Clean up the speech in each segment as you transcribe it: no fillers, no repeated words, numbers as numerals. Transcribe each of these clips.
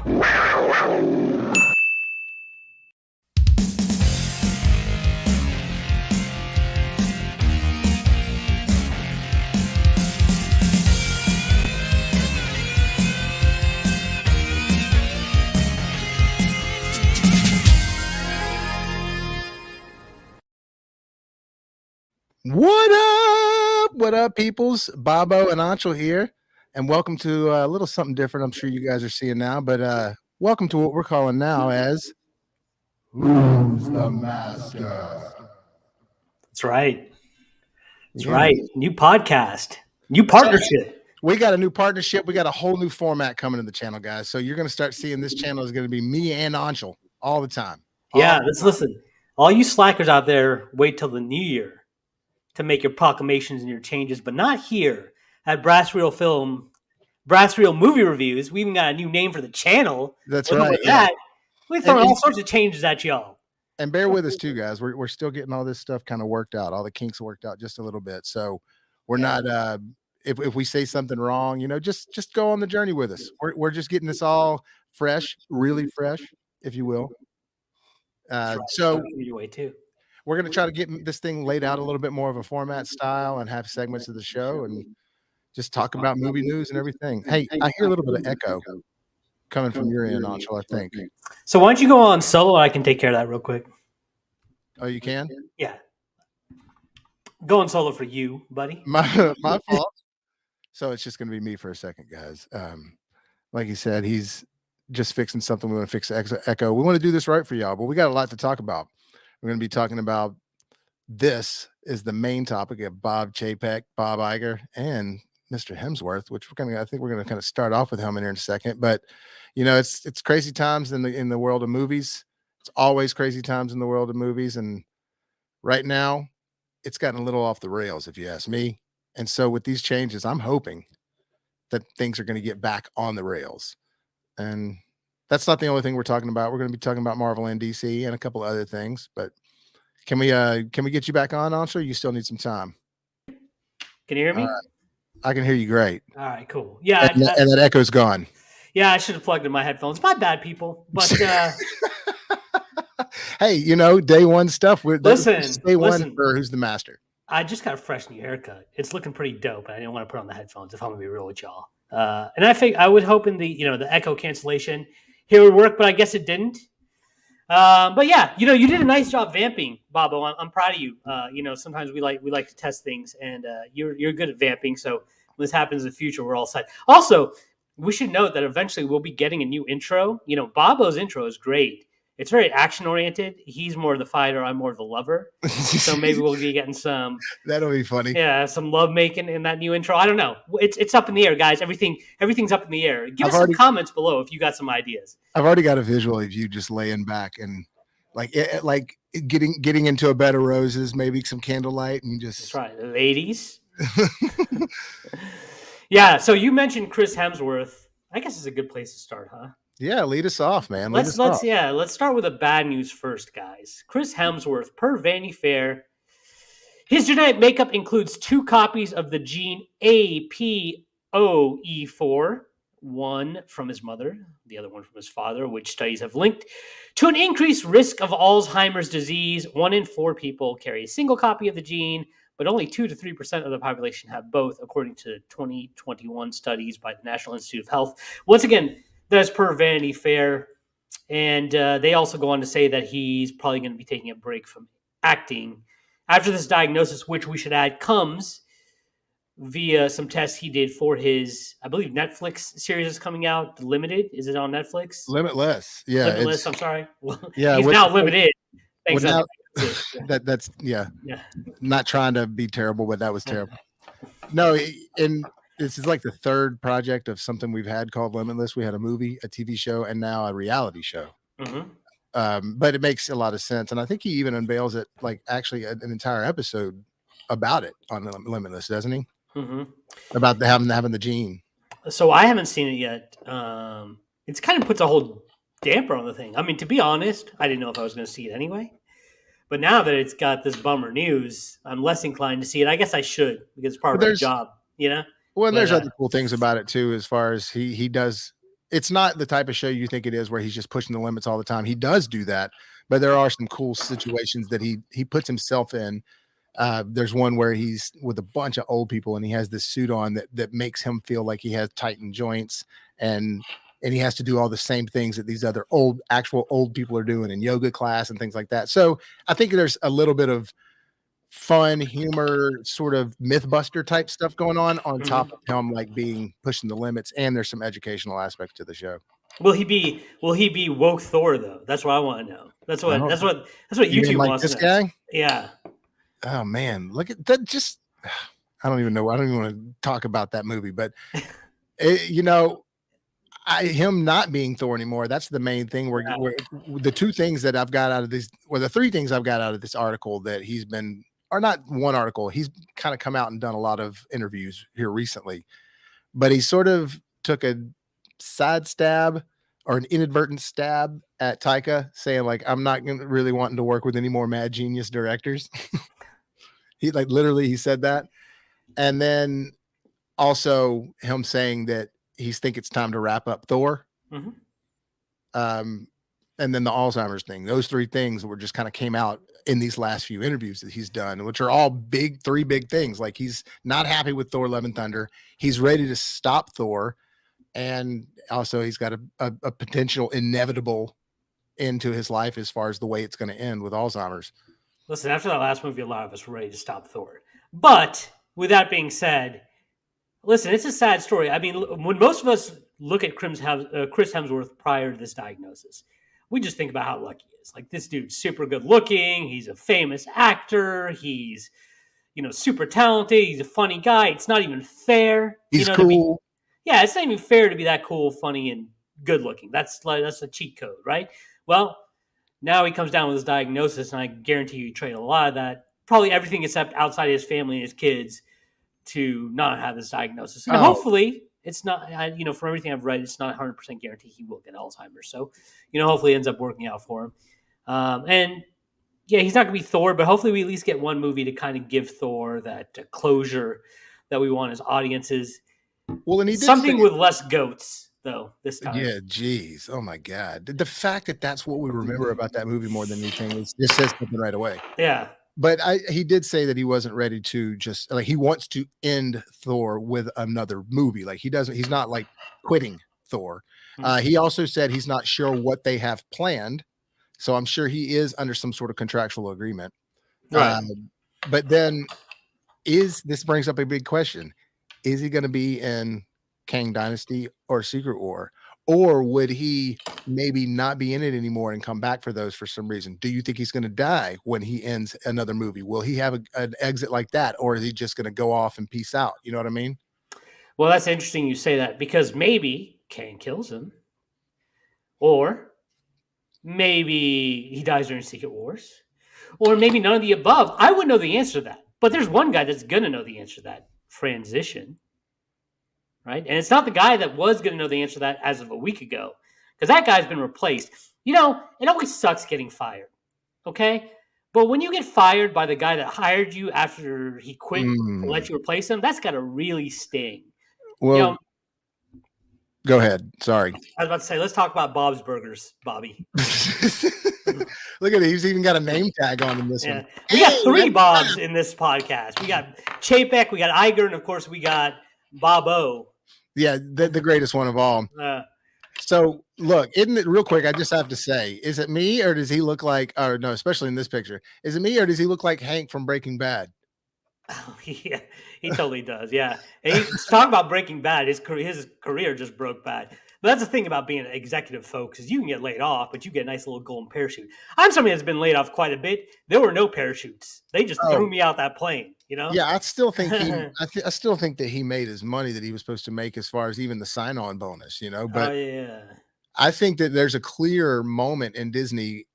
What up? What up, peoples? Bobo and Anshul here, and welcome to a little something different. I'm sure you guys are seeing now, but welcome to what we're calling now as Who's the Master? That's right. That's right. New podcast, new partnership. We got a new partnership. We got a whole new format coming to the channel, guys. So you're going to start seeing this channel is going to be me and Anshul all the time. Listen. All you slackers out there, wait till the new year to make your proclamations and your changes, but not here at BrassReel Movie Reviews. We even got a new name for the channel. That's right. We're throwing all sorts of changes at y'all. And bear with us too, guys. We're still getting all this stuff kind of worked out. All the kinks worked out just a little bit. So we're not if we say something wrong, just go on the journey with us. We're just getting this all fresh, really fresh, if you will. So we're going to try to get this thing laid out a little bit more of a format style and have segments of the show and just talk about movie news and everything. Hey, I hear a little bit of echo coming from your end, Anshul, I think. So why don't you go on solo? I can take care of that real quick. Oh, you can? Yeah. Go on solo for you, buddy. My fault. So it's just going to be me for a second, guys. Like he said, he's just fixing something. We want to fix the echo. We want to do this right for y'all, but we got a lot to talk about. We're going to be talking about this is the main topic of Bob Chapek, Bob Iger, and Mr. Hemsworth, which I think we're going to kind of start off with him in here in a second. But it's crazy times in the world of movies. It's always crazy times in the world of movies, and right now, it's gotten a little off the rails, if you ask me. And so with these changes, I'm hoping that things are going to get back on the rails. And that's not the only thing we're talking about. We're going to be talking about Marvel and DC and a couple other things. But can we get you back on, Anshul? You still need some time. Can you hear me? I can hear you great. All right, cool. Yeah, and that echo's gone. Yeah, I should have plugged in my headphones. My bad, people. But hey, day one stuff. Day one for Who's the Master. I just got a fresh new haircut. It's looking pretty dope. I didn't want to put on the headphones if I'm gonna be real with y'all. And I would hope in the echo cancellation here would work, but I guess it didn't. But yeah, you did a nice job vamping, Bobo. I'm proud of you. Sometimes we like to test things, and you're good at vamping. So when this happens in the future, we're all set. Also, we should note that eventually we'll be getting a new intro. Bobo's intro is great. It's very action oriented. He's more of the fighter. I'm more of the lover. So maybe we'll be getting some. That'll be funny. Yeah, some love making in that new intro. I don't know. It's up in the air, guys. Everything's up in the air. Give us some comments below if you got some ideas. I've already got a visual of you just laying back and like getting into a bed of roses, maybe some candlelight, and just. That's right, ladies. Yeah. So you mentioned Chris Hemsworth. I guess it's a good place to start, huh? Yeah, lead us off, man. Let's start with the bad news first, guys. Chris Hemsworth, per Vanity Fair, his genetic makeup includes 2 copies of the gene APOE4, one from his mother, the other one from his father, which studies have linked to an increased risk of Alzheimer's disease. 1 in 4 people carry a single copy of the gene, but only 2 to 3% of the population have both, according to 2021 studies by the National Institute of Health. Once again, that's per Vanity Fair. And they also go on to say that he's probably going to be taking a break from acting after this diagnosis, which we should add comes via some tests he did for his, I believe, Netflix series is coming out. Limited. Is it on Netflix? Limitless. Yeah. Limitless. I'm sorry. Yeah. He's now limited. Thanks. That's not trying to be terrible, but that was terrible. No. And this is like the 3rd project of something we've had called Limitless. We had a movie, a TV show, and now a reality show. Mm-hmm. But it makes a lot of sense. And I think he even unveils it, like actually an entire episode about it on Limitless, doesn't he? Mm-hmm. About having the gene. So I haven't seen it yet. It's kind of puts a whole damper on the thing. I mean, to be honest, I didn't know if I was going to see it anyway. But now that it's got this bummer news, I'm less inclined to see it. I guess I should because it's part of my job, Well, and there's other cool things about it too, as far as he does it's not the type of show you think it is where he's just pushing the limits all the time. He does do that, but there are some cool situations that he puts himself in. There's one where he's with a bunch of old people and he has this suit on that makes him feel like he has tightened joints and he has to do all the same things that these other actual old people are doing in yoga class and things like that. So I think there's a little bit of fun humor, sort of mythbuster type stuff going on top Mhm. of him like being pushing the limits, and there's some educational aspects to the show. Will he be woke Thor though? That's what I want to know. That's I what don't that's what that's what You mean YouTube like wants to this know. guy? Yeah. Oh man, look at that! Just I don't even know. I don't even want to talk about that movie, but you know, him not being Thor anymore. That's the main thing. Where the two things that I've got out of this, or the three things I've got out of this article that he's been, or not one article. He's kind of come out and done a lot of interviews here recently, but he sort of took a side stab or an inadvertent stab at Taika, saying like, "I'm not gonna really wanting to work with any more mad genius directors." He like literally he said that, and then also him saying that he's think it's time to wrap up Thor. Hmm. Um, and then the Alzheimer's thing. Those three things were just kind of came out in these last few interviews that he's done, which are all three big things. Like he's not happy with Thor: Love and Thunder. He's ready to stop Thor, and also he's got a potential inevitable end to his life as far as the way it's going to end with Alzheimer's. Listen, after that last movie, a lot of us were ready to stop Thor. But with that being said, listen, it's a sad story. I mean, when most of us look at Chris Hemsworth prior to this diagnosis, we just think about how lucky he is. Like this dude's super good looking. He's a famous actor. He's super talented. He's a funny guy. It's not even fair, He's to be. cool. Yeah, it's not even fair to be that cool, funny, and good looking. That's a cheat code, right? Well, now he comes down with his diagnosis, and I guarantee you he traded a lot of that, probably everything except outside his family and his kids, to not have this diagnosis. And Oh, hopefully, it's not, from everything I've read, it's not 100% guarantee he will get Alzheimer's. So, hopefully it ends up working out for him. And yeah, he's not going to be Thor, but hopefully we at least get one movie to kind of give Thor that closure that we want as audiences. well, and he did say, Something with less goats, though, this time. yeah, geez, oh my god, the fact that that's what we remember about that movie more than anything is just says something right away. Yeah. But he did say that he wasn't ready to just like he wants to end Thor with another movie. Like he's not like quitting Thor. He also said he's not sure what they have planned. So I'm sure he is under some sort of contractual agreement. Right. But then this brings up a big question. Is he going to be in Kang Dynasty or Secret War? Or would he maybe not be in it anymore and come back for those for some reason? Do you think he's going to die when he ends another movie? Will he have an exit like that? Or is he just going to go off and peace out? You know what I mean? Well, that's interesting you say that because maybe Kang kills him, or maybe he dies during Secret Wars, or maybe none of the above. I wouldn't know the answer to that. But there's one guy that's going to know the answer to that transition, right? And it's not the guy that was going to know the answer to that as of a week ago, because that guy's been replaced. It always sucks getting fired, okay? But when you get fired by the guy that hired you after he quit to Mm. let you replace him, that's got to really sting. You know, Well, go ahead. Sorry. I was about to say, let's talk about Bob's Burgers, Bobby. Look at it. He's even got a name tag on in this one. Yeah, we got three Bobs in this podcast. We got Chapek, we got Iger, and of course we got Bobo. Yeah, the greatest one of all. So look, isn't it real quick? I just have to say, is it me or does he look like, or no, especially in this picture, is it me or does he look like Hank from Breaking Bad? Oh, yeah, he totally does. Yeah, and he's talking about Breaking Bad. His career just broke bad. But that's the thing about being an executive, folks, is you can get laid off, but you get a nice little golden parachute. I'm somebody that's been laid off quite a bit. There were no parachutes. They just threw me out that plane. Yeah, I still think I still think that he made his money that he was supposed to make as far as even the sign-on bonus, Oh but yeah. I think that there's a clear moment in Disney,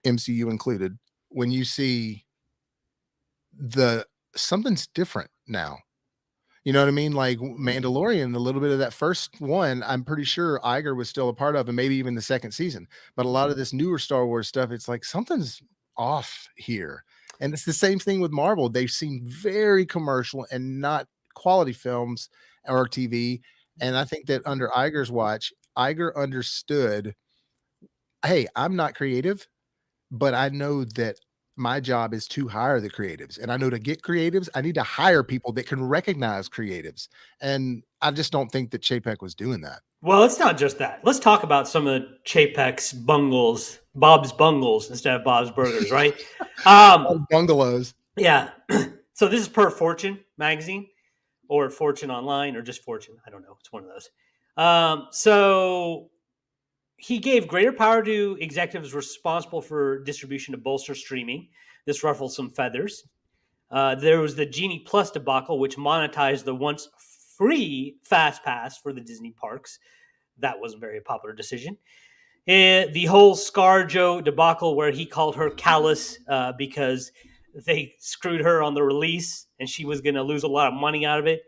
MCU included, when you see something's different now. You know what I mean? Like Mandalorian, a little bit of that first one, I'm pretty sure Iger was still a part of, and maybe even the second season. But a lot of this newer Star Wars stuff, it's like something's off here. And it's the same thing with Marvel. They seem very commercial and not quality films or TV. And I think that under Iger's watch, Iger understood, hey, I'm not creative, but I know that my job is to hire the creatives. And I know to get creatives, I need to hire people that can recognize creatives. And I just don't think that Chapek was doing that. Well, it's not just that. Let's talk about some of Chapek's bungles, Bob's Bungles instead of Bob's Burgers, right? Um, Oh, bungalows. yeah. So this is per Fortune magazine or Fortune Online or just Fortune. I don't know. It's one of those. So he gave greater power to executives responsible for distribution to bolster streaming. This ruffled some feathers. There was the Genie Plus debacle, which monetized the once free Fast Pass for the Disney parks. That was a very popular decision. The whole ScarJo debacle, where he called her callous because they screwed her on the release and she was going to lose a lot of money out of it.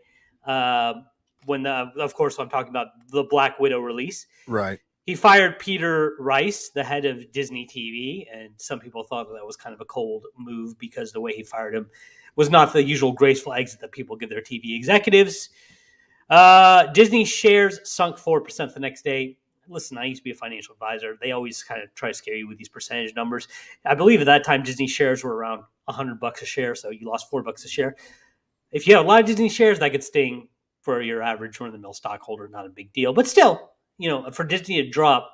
Of course, I'm talking about the Black Widow release. Right. He fired Peter Rice, the head of Disney TV, and some people thought that was kind of a cold move because the way he fired him was not the usual graceful exit that people give their TV executives. Disney shares sunk 4% the next day. Listen, I used to be a financial advisor. They always kind of try to scare you with these percentage numbers. I believe at that time Disney shares were around $100 a share, so you lost $4 a share. If you have a lot of Disney shares, that could sting for your average run-of-the-mill stockholder. Not a big deal, but still, for Disney to drop,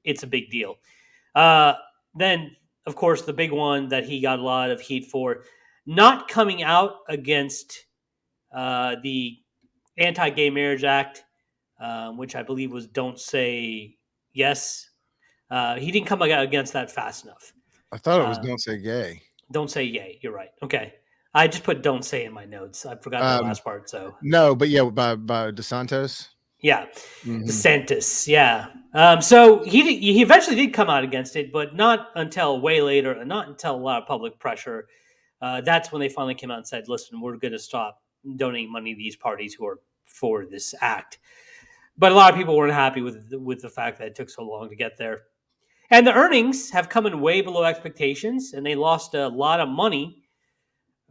it's a big deal. Then, of course, the big one that he got a lot of heat for, not coming out against the Anti-Gay Marriage Act, which I believe was "Don't Say Yes." He didn't come against that fast enough. I thought it was Uh, Don't Say Gay. Don't say yay. You're right. Okay, I just put "Don't say" in my notes. I forgot the Um, last part. So no, but yeah, by DeSantos. yeah, Mhm. DeSantis. Yeah. So he eventually did come out against it, but not until way later, and not until a lot of public pressure. That's when they finally came out and said, "Listen, we're going to stop donating money to these parties who are for this act." But a lot of people weren't happy with the fact that it took so long to get there. And the earnings have come in way below expectations, and they lost a lot of money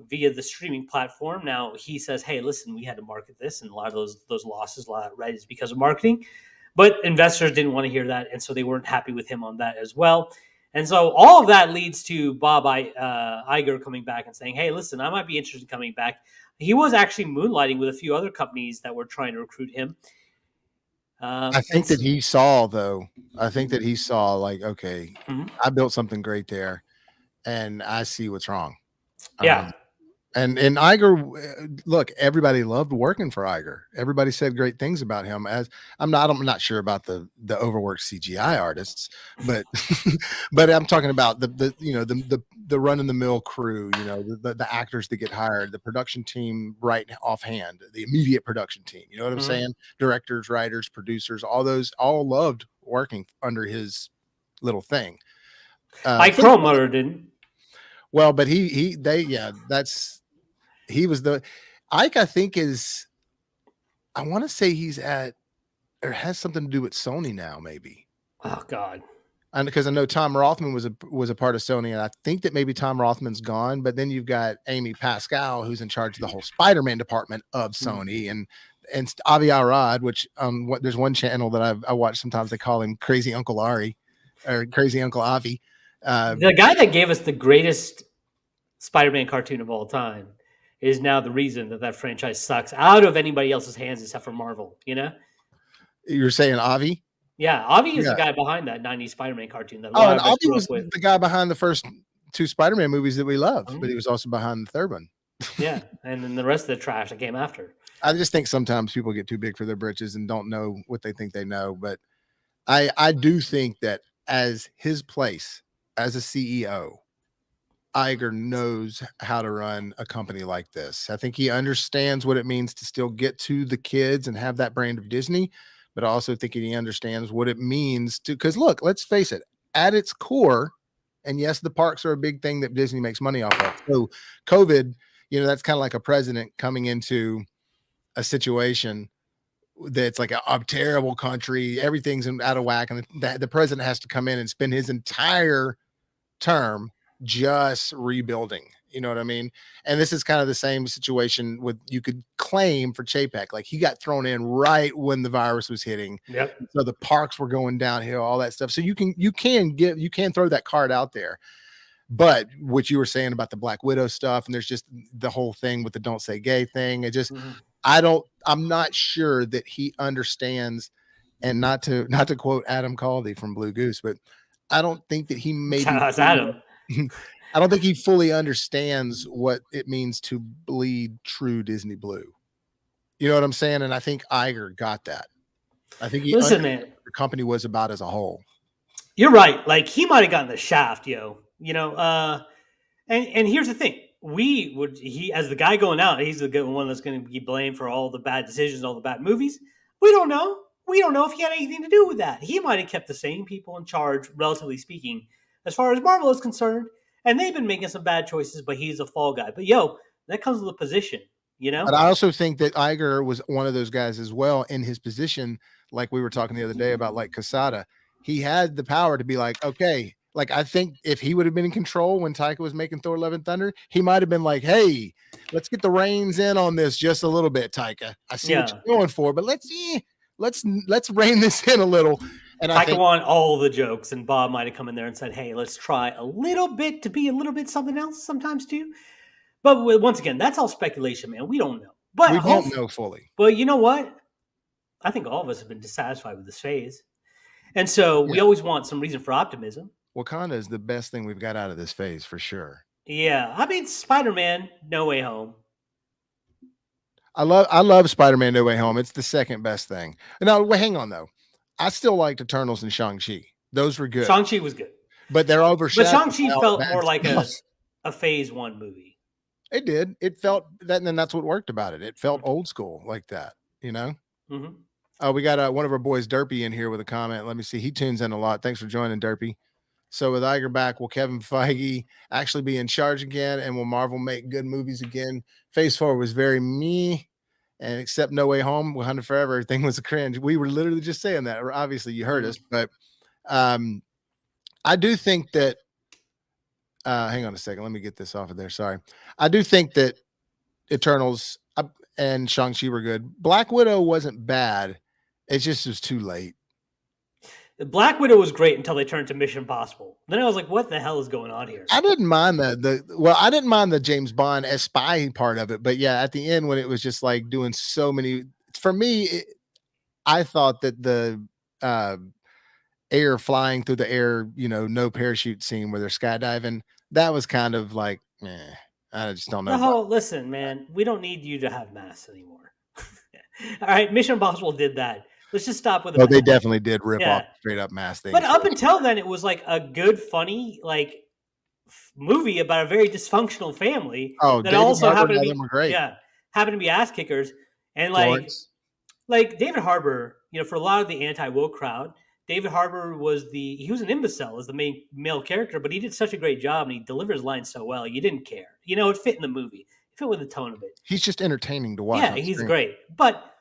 via the streaming platform. Now he says, "Hey, listen, we had to market this, and a lot of those losses, a lot of right, is because of marketing." But investors didn't want to hear that, and so they weren't happy with him on that as well. And so all of that leads to Bob Iger coming back and saying, "Hey, listen, I might be interested in coming back." He was actually moonlighting with a few other companies that were trying to recruit him. I And think that he saw though. I think that he saw like, okay, Mhm. I built something great there, and I see what's wrong. Yeah, Um, and Iger, look, everybody loved working for Iger. Everybody said great things about him. As I'm not sure about the overworked CGI artists, but but I'm talking about the run of the mill crew. The actors that get hired, the production team right offhand, the immediate production team. You know what I'm hmm saying? Directors, writers, producers, all those all loved working under his little thing. Ike For the Perlmutter didn't. well, but he they yeah, that's he was the Ike, I think is I wanna say he's at or has something to do with Sony now, maybe. Oh God. And because I know Tom Rothman was a part of Sony, and I think that maybe Tom Rothman's gone, but then you've got Amy Pascal, who's in charge of the whole Spider-Man department of Mm. Sony, and Avi Arad, which there's one channel that I watch sometimes. They call him Crazy Uncle Ari or Crazy Uncle Avi. Uh, The guy that gave us the greatest Spider-Man cartoon of all time is now the reason that franchise sucks out of anybody else's hands except for Marvel. you're saying Avi? Yeah, Avi is the Yeah. guy behind that '90s Spider-Man cartoon that a Oh, lot and of us Avi grew up was with. the guy behind the first 2 Spider-Man movies that we love, but Mhm. he was also behind the 3rd one. Yeah, and then the rest of the trash that came after. I just think sometimes people get too big for their britches and don't know what they think they know, but I do think that as his place as a CEO, Iger knows how to run a company like this. I think he understands what it means to still get to the kids and have that brand of Disney, but I also think he understands what it means to because look, let's face it, at its core, and yes, the parks are a big thing that Disney makes money off of. So COVID, that's kind of like a president coming into a situation that's like a terrible country, everything's out of whack, and the president has to come in and spend his entire term just rebuilding. You know what I mean? And this is kind of the same situation with you could claim for Chapek. Like he got thrown in right when the virus was hitting. Yep. So the parks were going downhill, all that stuff. So you can throw that card out there. But what you were saying about the Black Widow stuff, and there's just the whole thing with the don't say gay thing. It just Mhm. I'm not sure that he understands, and not to quote Adam Caldy from Blue Goose, but I don't think that he Shout maybe out to Adam. I don't think he fully understands what it means to bleed true Disney blue. You know what I'm saying? And I think Iger got that. I think he Listen, understood man, what the company was about as a whole. you're right. Like he might have gotten the shaft, yo. And here's the thing: he as the guy going out, he's the good one that's going to be blamed for all the bad decisions, all the bad movies. We don't know. We don't know if he had anything to do with that. He might have kept the same people in charge, relatively speaking, as far as Marvel is concerned. And they've been making some bad choices, but he's a fall guy. But yo, that comes with a position, you know. But I also think that Iger was one of those guys as well in his position, like we were talking the other day about like Casada. He had the power to be like, okay, like I think if he would have been in control when Taika was making Thor Love and Thunder, he might have been like, hey, let's get the reins in on this just a little bit, Taika. I see what Yeah, you're going for, but let's rein this in a little. And I Taika think won all the jokes, and Bob might have come in there and said, "Hey, let's try a little bit to be a little bit something else sometimes too." But once again, that's all speculation, man. We don't know. But we don't know fully. But you know what? I think all of us have been dissatisfied with this phase, and so we Yeah. always want some reason for optimism. Wakanda is the best thing we've got out of this phase for sure. Yeah, I mean, Spider-Man: No Way Home. I love Spider-Man No Way Home. It's the second best thing. Now, wait, hang on though. I still liked Eternals and Shang-Chi. Those were good, Shang-Chi was good, but they're but overshadowed Shang-Chi by all the felt bad more like stuff. a Phase One movie. It did. It felt that, and that's what worked about it. It felt old school like that, you know? Mm-hmm. Oh, we got one of our boys, Derpy, in here with a comment. Let me see. He tunes in a lot. Thanks for joining, Derpy. So with Iger back, will Kevin Feige actually be in charge again? And will Marvel make good movies again? Phase 4 was very me. And except No Way Home, Wakanda Forever, everything was a cringe. We were literally just saying that. Obviously, you heard us, but um, I do think that. Hang on a second. Let me get this off of there. Sorry. I do think that Eternals and Shang-Chi were good. Black Widow wasn't bad. It just was too late. Black Widow was great until they turned to Mission Impossible. Then I was like, "What the hell is going on here?" I didn't mind I didn't mind the James Bond as spy part of it, but yeah, at the end when it was just like doing so many for me, I thought that the uh air flying through the air, no parachute scene where they're skydiving, that was kind of like, I just don't know The about whole listen, man. We don't need you to have masks anymore. All right, Mission Impossible did that. Let's just stop with the Oh, they mask. definitely did rip off Yeah, straight up mass thing. but up until then, it was like a good, funny, like movie about a very dysfunctional family Oh, that David also Harbour happened and to all them be were great. happened to be ass kickers, and Florence. like David Harbour, for a lot of the anti woke crowd, David Harbour he was an imbecile as the main male character, but he did such a great job and he delivered his lines so well. You didn't care, it fit in the movie, it fit with the tone of it. He's just entertaining to watch Yeah, on he's screen. great, but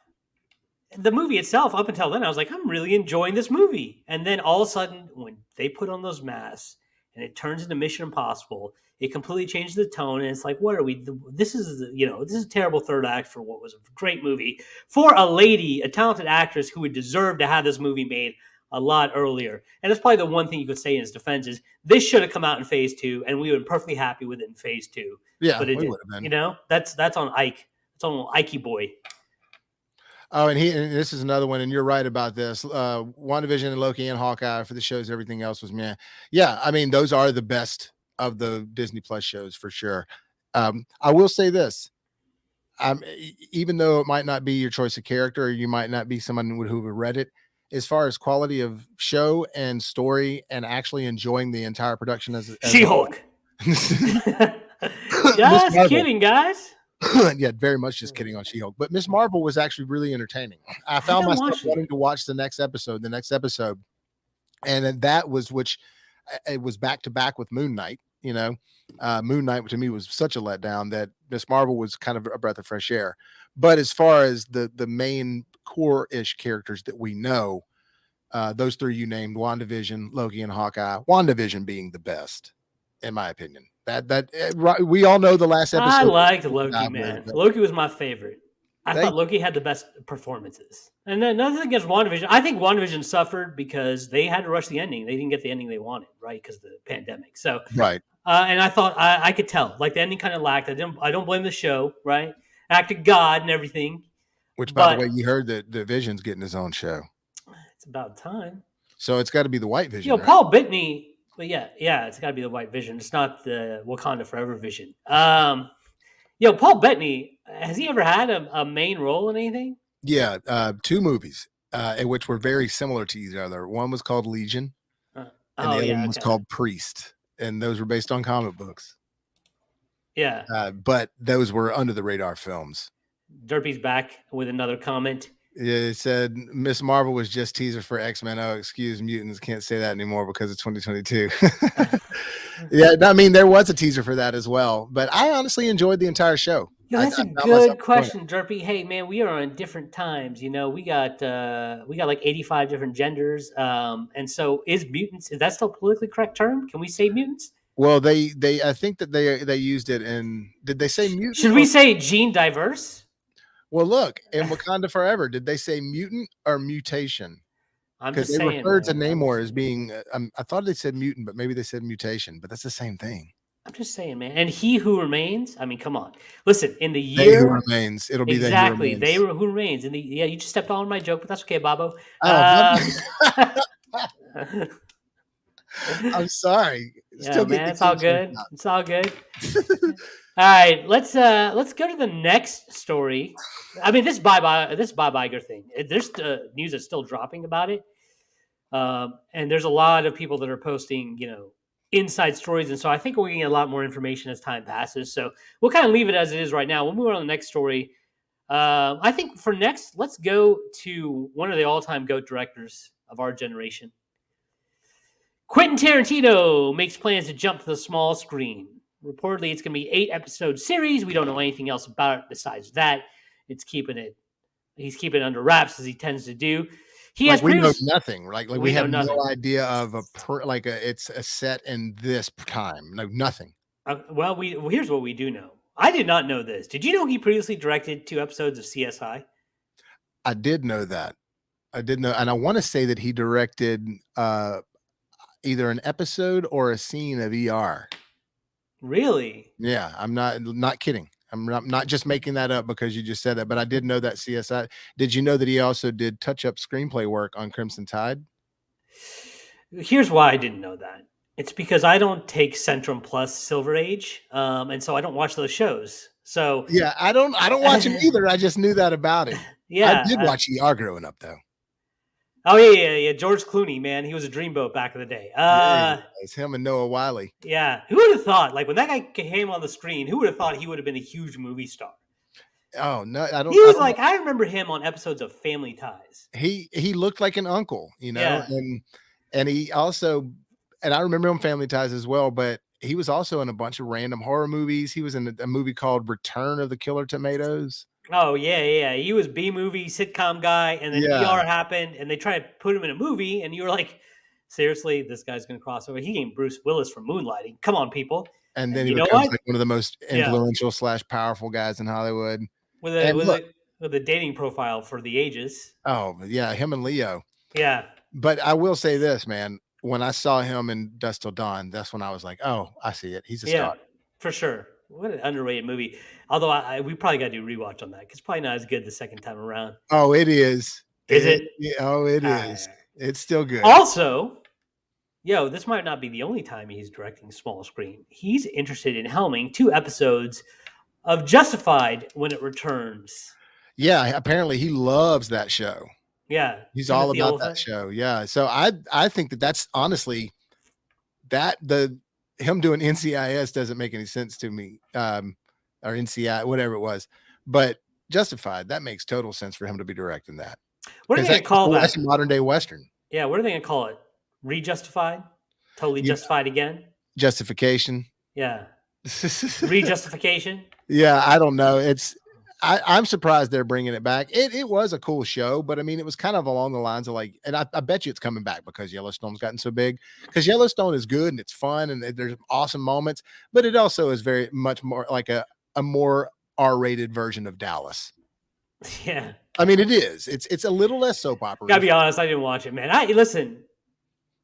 the movie itself, up until then, I was like, I'm really enjoying this movie. And then all of a sudden, when they put on those masks and it turns into Mission Impossible, it completely changes the tone. And it's like, what are we? This is a terrible third act for what was a great movie for a lady, a talented actress who would deserve to have this movie made a lot earlier. And that's probably the one thing you could say in his defense is this should have come out in Phase 2, and we would have been perfectly happy with it in Phase 2. Yeah, But it we didn't. would have been. That's on Ike. It's on Ikey boy. Oh, and this is another one, and you're right about this. WandaVision and Loki and Hawkeye for the shows, everything else was meh. Yeah, I mean, those are the best of the Disney Plus shows for sure. I will say this. Even though it might not be your choice of character, or you might not be someone who would read it, as far as quality of show and story and actually enjoying the entire production as a whole. She-Hulk. Miss Just Marvel. kidding, guys. Yeah, very much just kidding on She-Hulk. But Miss Marvel was actually really entertaining. I found haven't myself watched wanting it. to watch the next episode, and then that was which it was back to back with Moon Knight. Moon Knight to me was such a letdown that Miss Marvel was kind of a breath of fresh air. But as far as the main core ish characters that we know, those three you named, WandaVision, Loki, and Hawkeye, WandaVision being the best, in my opinion. Right, we all know the last I episode liked Loki, dive with, man. but Loki was my favorite. I they thought Loki had the best performances. And then another thing against WandaVision, I think WandaVision suffered because they had to rush the ending. They didn't get the ending they wanted, right? Because of the pandemic. So, right. and I thought I could tell, like the ending kind of lacked. I don't blame the show, right? Acted God and everything, Which, by the way, but you heard that the Vision's getting his own show, it's about time. so it's got to be the White You Vision, know, right? Paul Bettany, but yeah, it's got to be the White Vision. It's not the Wakanda Forever Vision. Paul Bettany, has he ever had a main role in anything? Yeah, two movies, in which were very similar to each other. One was called Legion, Uh, and oh the other yeah, one was okay, called Priest, and those were based on comic books. yeah. But those were under the radar films. Derpy's back with another comment. It said Miss Marvel was just teaser for X-Men. Oh, excuse mutants, can't say that anymore because it's 2022. Yeah, I mean there was a teaser for that as well, but I honestly enjoyed the entire show. Yo, I that's a found myself good enjoying it. question, Derpy. Hey, man, we are on different times. You know, we got like 85 different genders. And so is mutants? Is that still a politically correct term? Can we say mutants? Well, they I think that they used it in. Did they say mutant Should we or? say gene diverse? Well, look, in Wakanda Forever, did they say mutant or mutation? I'm Because just they saying, referred to man. Namor as being. I thought they said mutant, but maybe they said mutation. But that's the same thing. I'm just saying, man. And he who remains. I mean, come on. Listen, in the They who year remains. It'll be they who exactly, they remains. were who remains. In the yeah, you just stepped on my joke, but that's okay, Bobo. Oh, Uh, I'm sorry. yeah, Still get man, the it's all keychain good. It's all good. All right, let's go to the next story. I mean, this Bob Iger thing. There's news that's still dropping about it, and there's a lot of people that are posting, inside stories, and so I think we're going to get a lot more information as time passes. So we'll kind of leave it as it is right now. We'll move on to the next story. I think for next, let's go to one of the all-time GOAT directors of our generation. Quentin Tarantino makes plans to jump to the small screen. Reportedly, it's going to be 8-episode series. We don't know anything else about it besides that. He's keeping it under wraps as he tends to do. He has we know previous. nothing. Like we We know have nothing. no idea of it's a set in this time. No, nothing. Here's what we do know. I did not know this. Did you know he previously directed 2 episodes of CSI? I did know that. I did know, and I want to say that he directed either an episode or a scene of ER. Really? Yeah, I'm not kidding. I'm not just making that up because you just said that, but I did know that CSI. Did you know that he also did touch-up screenplay work on Crimson Tide? Here's why I didn't know that. It's because I don't take Centrum Plus Silver Age, and so I don't watch those shows. So Yeah, I don't watch him either. I just knew that about him. I did yeah. watch ER growing up though. Oh yeah. George Clooney, man, he was a dreamboat back in the day. Yeah, it's him and Noah Wyle. Yeah. Who would have thought? Like when that guy came on the screen, who would have thought he would have been a huge movie star? Oh no, I don't. He was like, I remember him on episodes of Family Ties. He looked like an uncle, Yeah. and he also, and I remember him Family Ties as well, but he was also in a bunch of random horror movies. He was in a movie called Return of the Killer Tomatoes. Oh yeah. He was B movie sitcom guy, and then Yeah. ER happened, and they tried to put him in a movie, and you were like, seriously, this guy's gonna cross over. He named Bruce Willis for Moonlighting. Come on, people. And then And he you know becomes what? like one of the most Yeah. influential / powerful guys in Hollywood. With And look, a dating profile for the ages. oh yeah, him and Leo. Yeah. But I will say this, man. When I saw him in Dusk Till Dawn, that's when I was like, oh, I see it. He's a star. Yeah, for sure. What an underrated movie. Although we probably got to do rewatch on that because probably not as good the second time around. Oh, it is. Is it? Oh, it is. It's still good. Also, this might not be the only time he's directing small screen. He's interested in helming 2 episodes of Justified when it returns. Yeah, apparently he loves that show. Yeah, he's all about that show. Yeah, so I think that's honestly that him doing NCIS doesn't make any sense to me, or NCI, whatever it was, but Justified, that makes total sense for him to be directing that. What are they going to call that? That's a modern day Western. Yeah, what are they going to call it? Rejustified? Totally justified again? Justification. Yeah. Rejustification? Yeah, I don't know. I'm surprised they're bringing it back. It was a cool show, but I mean, it was kind of along the lines of like, and I bet you it's coming back because Yellowstone's gotten so big. Because Yellowstone is good and it's fun and there's awesome moments, but it also is very much more like a more R-rated version of Dallas. Yeah. I mean, it is. It's a little less soap opera. Gotta be honest, I didn't watch it, man. I listen,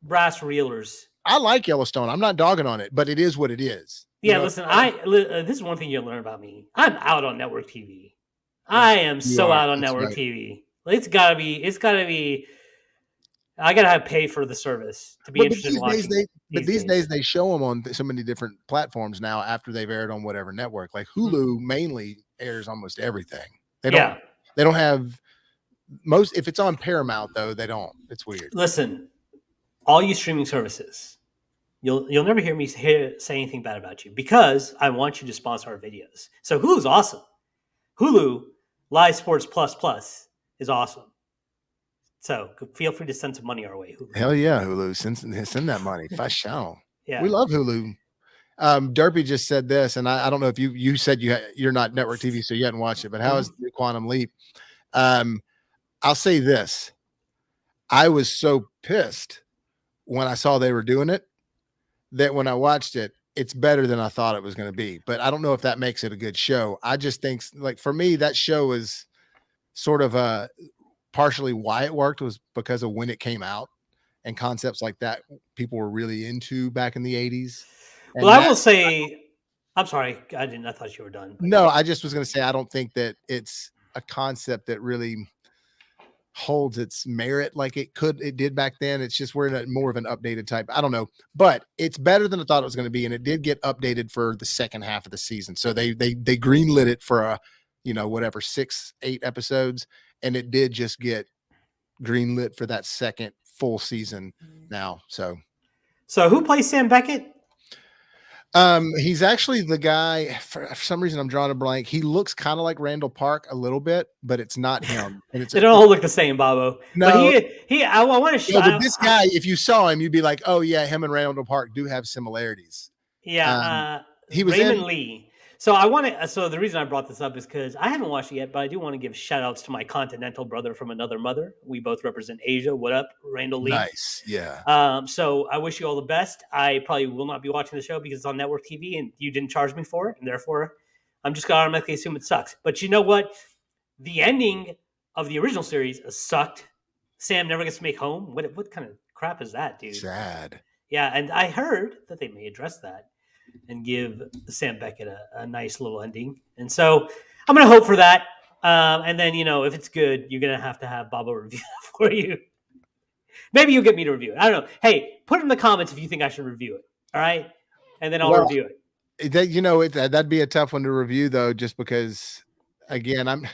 brass reelers. I like Yellowstone. I'm not dogging on it, but it is what it is. You Yeah, know, listen, this is one thing you'll learn about me. I'm out on network TV. I am you so are. out on That's network right. TV. It's gotta be. I gotta have pay for the service to be But, but interested in these days watching they it but these these days. days they show them on so many different platforms now after they've aired on whatever network. Like Mhm. Hulu mainly airs almost everything. They don't Yeah, they don't have most if it's on Paramount though, they don't. It's weird. listen, all you streaming services, you'll never hear me say anything bad about you because I want you to sponsor our videos. So Hulu's awesome. Hulu Live Sports Plus Plus is awesome. So feel free to send some money our way, Hulu. Hell yeah, Hulu. Send that money. If I shall. Yeah. We love Hulu. Derpy just said this, and I don't know if you said you're not network TV, so you hadn't watched it, but how is Mhm. the Quantum Leap? Um, I'll say this. I was so pissed when I saw they were doing it that when I watched it, it's better than I thought it was going to be. But I don't know if that makes it a good show. I just think, like, for me, that show is sort of partially why it worked was because of when it came out and concepts like that people were really into back in the 80s. Well, And I that will say, I'm sorry, I didn't. I thought you were done, but no, I just was going to say, I don't think that it's a concept that really holds its merit like it did back then. It's just we're in a more of an updated type. I don't know, but it's better than I thought it was going to be, and it did get updated for the second half of the season. So they greenlit it for a whatever 6-8 episodes, and it did just get greenlit for that second full season now. so who plays Sam Beckett? He's actually the guy. For some reason, I'm drawing a blank. He looks kind of like Randall Park a little bit, but it's not him. And They don't all look the same, Bobo. But no, I want to no. But this guy, if you saw him, you'd be like, oh yeah, him and Randall Park do have similarities. yeah, He was Raymond in Lee. So I want to. So the reason I brought this up is because I haven't watched it yet, but I do want to give shout outs to my continental brother from another mother. We both represent Asia. What up, Randall Lee? nice, yeah. So I wish you all the best. I probably will not be watching the show because it's on network TV and you didn't charge me for it, and therefore I'm just gonna automatically assume it sucks. But you know what? The ending of the original series sucked. Sam never gets to make home. What kind of crap is that, dude? Sad. Yeah, and I heard that they may address that and give Sam Beckett a nice little ending. And so I'm going to hope for that. And then, if it's good, you're going to have Bobo review it for you. Maybe you'll get me to review it. I don't know. Hey, put in the comments if you think I should review it. All right. And then I'll Well, review it. that'd be a tough one to review though, just because again,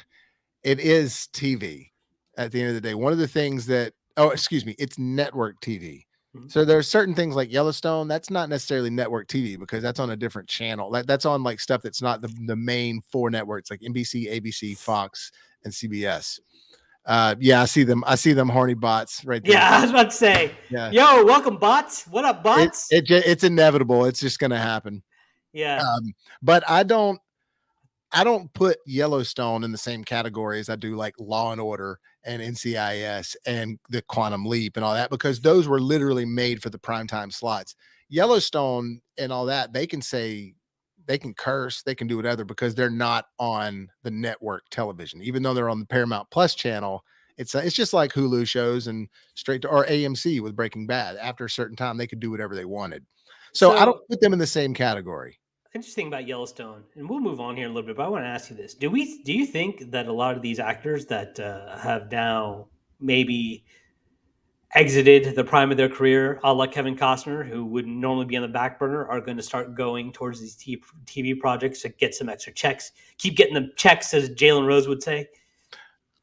it is TV at the end of the day. One of the things that excuse me, it's network TV. Mhm. So there are certain things like Yellowstone, that's not necessarily network TV because that's on a different channel. That's on like stuff that's not the main four networks like NBC, ABC, Fox, and CBS. Yeah, I see them horny bots right there. Yeah, I was about to say, Yeah. yo, welcome, bots. What up, bots? It's inevitable. It's just gonna happen. Yeah. But I don't put Yellowstone in the same category as I do like Law and Order and NCIS and the Quantum Leap and all that because those were literally made for the primetime slots. Yellowstone and all that, they can curse, they can do whatever because they're not on the network television. Even though they're on the Paramount Plus channel, it's just like Hulu shows and straight to or AMC with Breaking Bad. After a certain time, they could do whatever they wanted. So I don't So put them in the same category. interesting about Yellowstone, and we'll move on here in a little bit. But I want to ask you this: Do you think that a lot of these actors that have now maybe exited the prime of their career, a la Kevin Costner, who would normally be on the back burner, are going to start going towards these TV projects to get some extra checks, keep getting the checks, as Jalen Rose would say?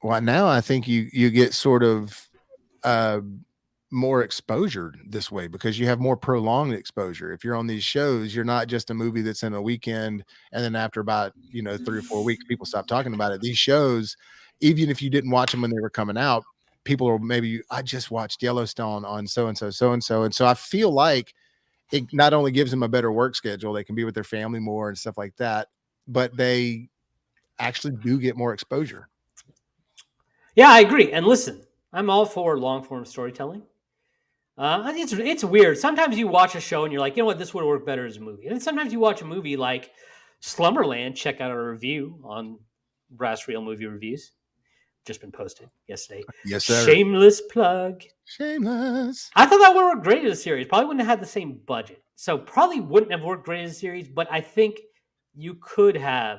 Well, now I think you get sort of uh, more exposure this way because you have more prolonged exposure. If you're on these shows, you're not just a movie that's in a weekend and then after about 3 or 4 weeks, people stop talking about it. These shows, even if you didn't watch them when they were coming out, people are maybe I just watched Yellowstone on so and so, so and so, and so I feel like it not only gives them a better work schedule, they can be with their family more and stuff like that, but actually do get more exposure. Yeah, I agree. And listen, I'm all for long form storytelling. It's weird. Sometimes you watch a show and you're like, you know what, this would work better as a movie. And then sometimes you watch a movie like Slumberland. Check out our review on BrassReel Movie Reviews. Just been posted yesterday. Yes, sir. Shameless plug. Shameless. I thought that would work great as a series. Probably wouldn't have had the same budget. So probably wouldn't have worked great as a series, but I think you could have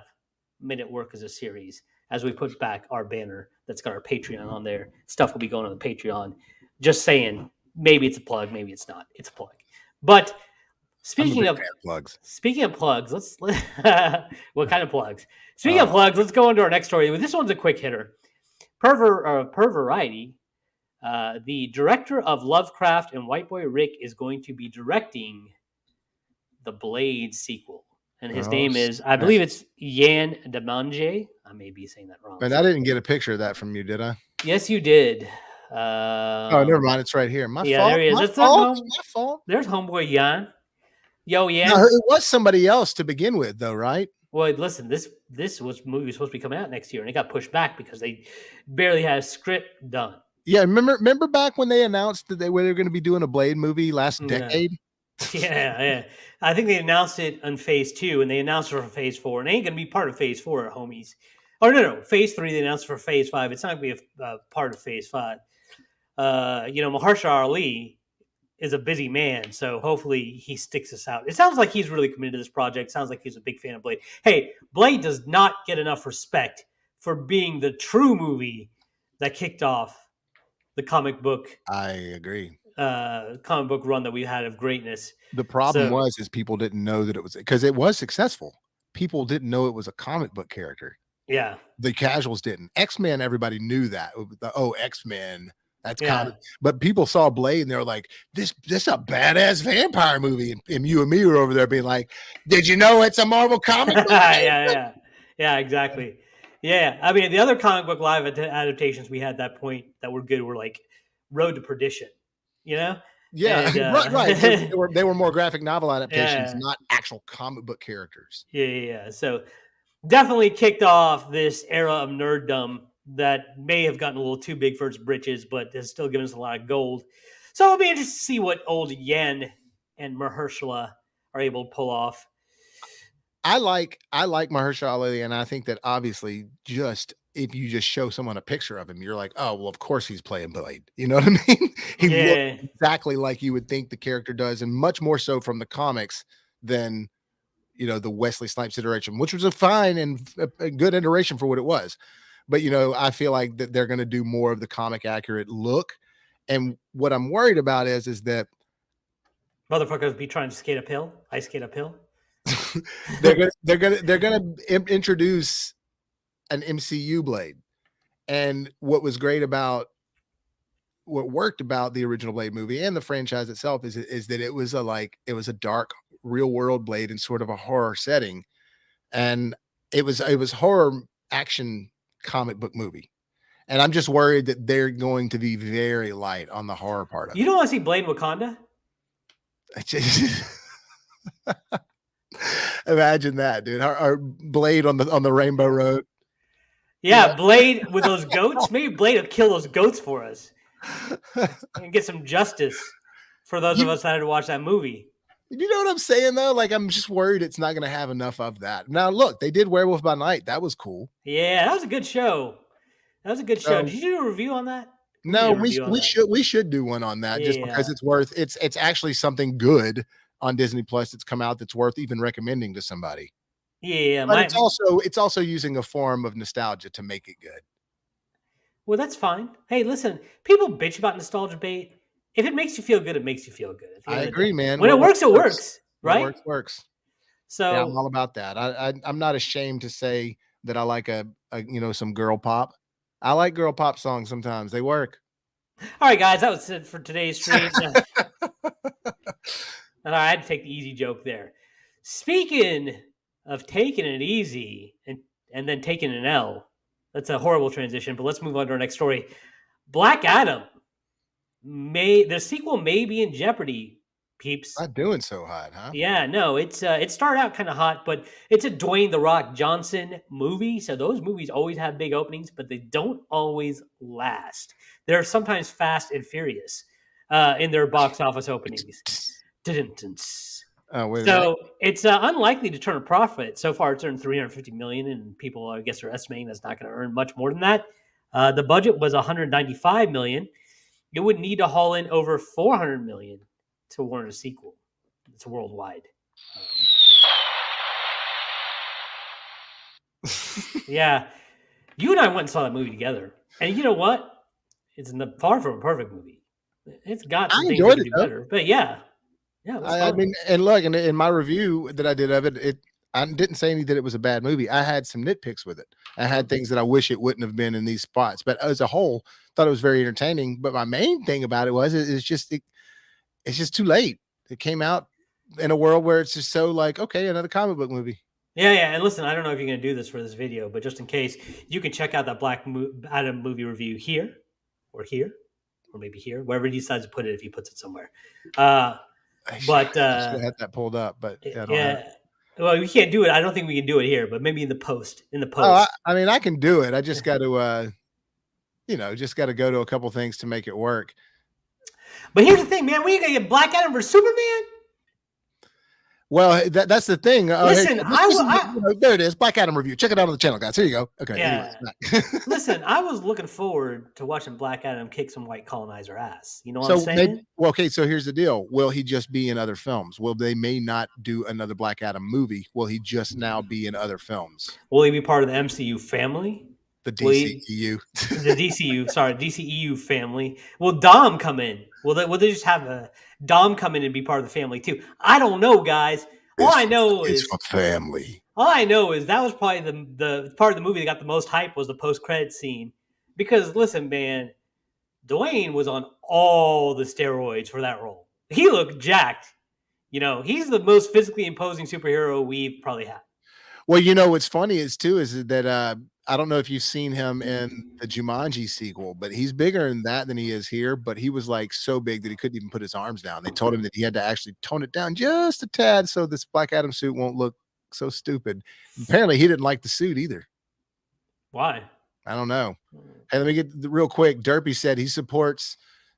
made it work as a series as we put back our banner that's got our Patreon on there. Stuff will be going on the Patreon. Just saying, maybe it's a plug, maybe it's not. It's a plug. But I'm a speaking big of fan of plugs. plugs, what kind of plugs? Speaking of plugs, let's go into our next story. This one's a quick hitter. Per Variety, the director of Lovecraft and White Boy Rick is going to be directing the Blade sequel. And his name is, I believe it's Yan Demange. I may be saying that wrong. And I didn't get a picture of that from you, did I? Yes, you did. Oh, never mind. It's right here. My Yeah, fault. there he is. My That's fault. My fault. There's homeboy Yan. Yo, Yan. No, it was somebody else to begin with, though, right? Well, listen, this movie was supposed to be coming out next year, and it got pushed back because they barely had a script done. Yeah, remember back when they announced that they were going to be doing a Blade movie last decade? Yeah. I think they announced it on Phase 2, and they announced it for Phase 4, and it ain't going to be part of Phase 4, homies. Oh, no. Phase 3, they announced for Phase 5. It's not going to be a part of Phase 5. Mahershala Ali is a busy man, so hopefully he sticks us out. It sounds like he's really committed to this project. Sounds like he's a big fan of Blade. Hey, Blade does not get enough respect for being the true movie that kicked off the comic book. I agree. Comic book run that we had of greatness. The problem is people didn't know that it was, because it was successful. People didn't know it was a comic book character. Yeah. The casuals didn't. X-Men, everybody knew that. X-Men. That's comic. But people saw Blade and they were like, this a badass vampire movie. And you and me were over there being like, did you know it's a Marvel comic book? Yeah, exactly. Yeah. I mean, the other comic book live adaptations we had at that point that were good were like Road to Perdition, you know? Yeah, and, right. They were more graphic novel adaptations, not actual comic book characters. Yeah. So definitely kicked off this era of nerddom that may have gotten a little too big for its britches, but has still given us a lot of gold. So it'll be interesting to see what old Yen and Mahershala are able to pull off. I like Mahershala Ali, and I think that obviously just if you just show someone a picture of him, you're like, oh, well, of course he's playing Blade. You know what I mean? He looks exactly like you would think the character does, and much more so from the comics than, the Wesley Snipes iteration, which was a fine and a good iteration for what it was. But, I feel like that they're going to do more of the comic accurate look. And what I'm worried about is that motherfuckers be trying to skate uphill. I skate uphill. they're gonna introduce an MCU Blade. And what worked about the original Blade movie and the franchise itself is that it was a dark real world Blade in sort of a horror setting. And it was horror action comic book movie. And I'm just worried that they're going to be very light on the horror part of it. You don't want to see Blade Wakanda? Imagine that, dude. Our Blade on the Rainbow Road. Yeah, Blade with those goats. Maybe Blade will kill those goats for us and get some justice for those of us that had to watch that movie. You know what I'm saying, though? Like, I'm just worried it's not going to have enough of that. Now, look, they did Werewolf by Night. That was cool. Yeah, that was a good show. Did you do a review on that? No, we should do one on that just because it's actually something good on Disney Plus that's come out that's worth even recommending to somebody. Yeah, but it's also using a form of nostalgia to make it good. Well, that's fine. Hey, listen, people bitch about nostalgia bait. If it makes you feel good, it makes you feel good. I agree, man. When it works, it works, right? It works. So yeah, I'm all about that. I'm not ashamed to say that I like some girl pop. I like girl pop songs sometimes. They work. All right, guys, that was it for today's stream. And I had to take the easy joke there. Speaking of taking it easy and then taking an L, that's a horrible transition, but let's move on to our next story. Black Adam, the sequel may be in jeopardy peeps. Not doing so hot, huh? Yeah, no, it started out kind of hot, but it's a Dwayne the Rock Johnson movie, so those movies always have big openings, but they don't always last. They're sometimes fast and furious in their box office openings. Dun-dun-dun-s. Oh, wait a minute. So it's unlikely to turn a profit. So far, it's earned 350 million, and people, I guess, are estimating that's not going to earn much more than that. The budget was 195 million. It would need to haul in over 400 million to warrant a sequel. It's worldwide. Um, yeah, you and I went and saw that movie together, and you know what? It's far from a perfect movie. It's got I some things they enjoyed could it do though. better, but yeah, yeah, it was I fun. mean, and look, in my review that I did of it, I didn't say any that it was a bad movie. I had some nitpicks with it. I had Mhm. things that I wish it wouldn't have been in these spots, but as a whole, thought it was very entertaining. But my main thing about it was it's just too late. It came out in a world where it's just so like, okay, another comic book movie. Yeah, yeah, and listen, I don't know if you're going to do this for this video, but just in case, you can check out that Adam movie review here, or maybe here, wherever he decides to put it if he puts it somewhere. Uh, I should, but I should have had that pulled up, but I don't have it. yeah, well, we can't do it. I don't think we can do it here, but maybe in the post. In the Oh, post. I mean, I can do it. I just got to, just got to go to a couple things to make it work. But here's the thing, man. We gonna get Black Adam versus Superman. Well, that's the thing. Hey, Listen, this is, there it is. Black Adam review. Check it out on the channel, guys. Here you go. Okay. yeah. Anyways, Listen, I was looking forward to watching Black Adam kick some white colonizer ass. You know what I'm so maybe, saying? well, okay. So here's the deal. Will he just be in other films? Well, they may not do another Black Adam movie. Will he just now be in other films? Will he be part of the MCU family? The Will he, DCEU. the DCU, sorry, DCEU family. Will Dom come in? Will they just have a Dom come in and be part of the family too? I don't know, guys. All I know It's for is family. that was probably the part of the movie that got the most hype was the post credit scene. Because listen, man, Dwayne was on all the steroids for that role. He looked jacked. You know, he's the most physically imposing superhero we've probably had. Well, what's funny is that I don't know if you've seen him in the Jumanji sequel, but he's bigger in that than he is here. But he was like so big that he couldn't even put his arms down. They told him that he had to actually tone it down just a tad so this Black Adam suit won't look so stupid. Apparently, he didn't like the suit either. Why? I don't know. Hey, let me get real quick. Derpy said he supports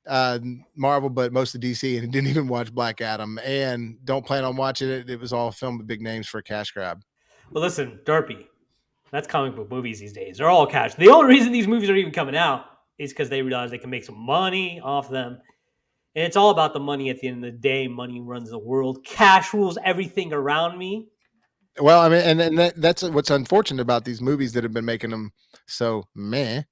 Marvel, but most of DC, and he didn't even watch Black Adam, and don't plan on watching it. It was all filmed with big names for a cash grab. Well, listen, Derpy. That's comic book movies these days. They're all cash. The only reason these movies are even coming out is because they realize they can make some money off them. And it's all about the money at the end of the day. Money runs the world. Cash rules everything around me. Well, I mean, and that's what's unfortunate about these movies that have been making them so meh,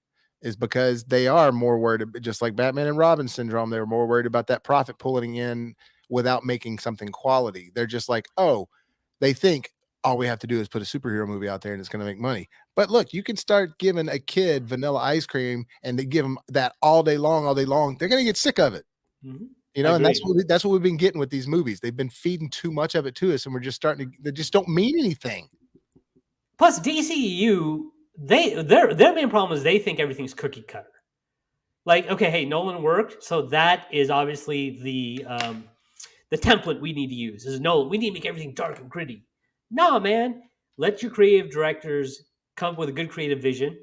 is because they are more worried, just like Batman and Robin syndrome. They were more worried about that profit pulling in without making something quality. They're just like, oh, they think all we have to do is put a superhero movie out there and it's going to make money. But look, you can start giving a kid vanilla ice cream and they give them that all day long, all day long. They're going to get sick of it. Mm-hmm. And that's what we've been getting with these movies. They've been feeding too much of it to us, and we're just starting to. They just don't mean anything. Plus, DCEU, their main problem is they think everything's cookie cutter. Like, okay, hey, Nolan worked, so that is obviously the template we need to use. Is Nolan, we need to make everything dark and gritty. No, man, let your creative directors come up with a good creative vision.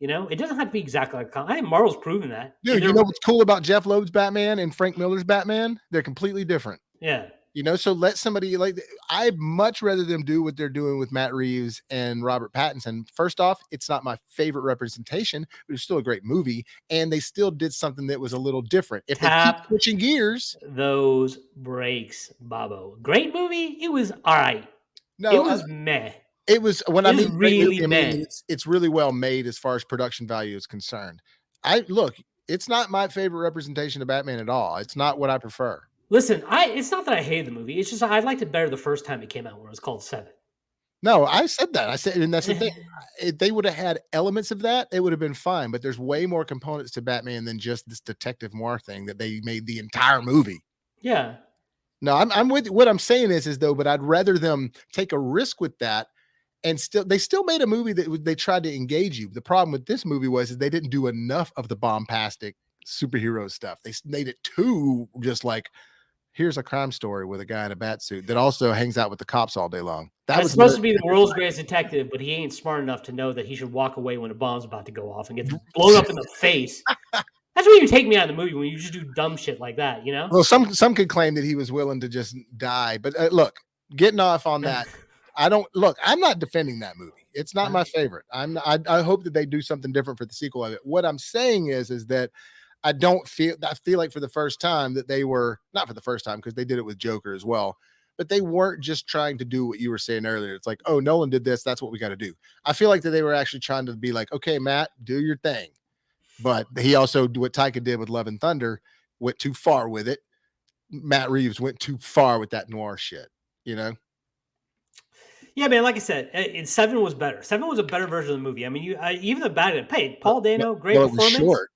You know, it doesn't have to be exactly like I think Marvel's proven that. Dude, you know what's cool about Jeff Loeb's Batman and Frank Miller's Batman? They're completely different. Yeah. So let somebody like I'd much rather them do what they're doing with Matt Reeves and Robert Pattinson. First off, it's not my favorite representation, but it's still a great movie, and they still did something that was a little different. If they keep switching gears, those breaks, Bobo. Great movie. It was all right. No, it was meh. It was when I mean really I mean it's really well made as far as production value is concerned. It's not my favorite representation of Batman at all. It's not what I prefer. Listen, it's not that I hated the movie. It's just I liked it better the first time it came out, when it was called Seven. No, I said that. I said, and that's the thing. If they would have had elements of that, it would have been fine. But there's way more components to Batman than just this detective noir thing that they made the entire movie. Yeah. No, I'm with you. What I'm saying is though, but I'd rather them take a risk with that. And they still made a movie that they tried to engage you. The problem with this movie is they didn't do enough of the bombastic superhero stuff. They made it too just like here's a crime story with a guy in a bat suit that also hangs out with the cops all day long. That That's was supposed another to be the different world's side. greatest detective, but he ain't smart enough to know that he should walk away when a bomb's about to go off and gets blown up in the face. That's where you take me out of the movie, when you just do dumb shit like that, you know? Well, some could claim that he was willing to just die, but look, getting off on that, I don't look. I'm not defending that movie. It's not my favorite. I hope that they do something different for the sequel of it. What I'm saying is that I don't feel. I feel like for the first time that they were not for the first time because they did it with Joker as well. But they weren't just trying to do what you were saying earlier. It's like, oh, Nolan did this. That's what we got to do. I feel like that they were actually trying to be like, okay, Matt, do your thing. But he also, what Taika did with Love and Thunder, went too far with it. Matt Reeves went too far with that noir shit, you know? Yeah, man. Like I said, Seven was better. Seven was a better version of the movie. I mean, even the bad. Hey, Paul Dano, great Well, it was performance. short,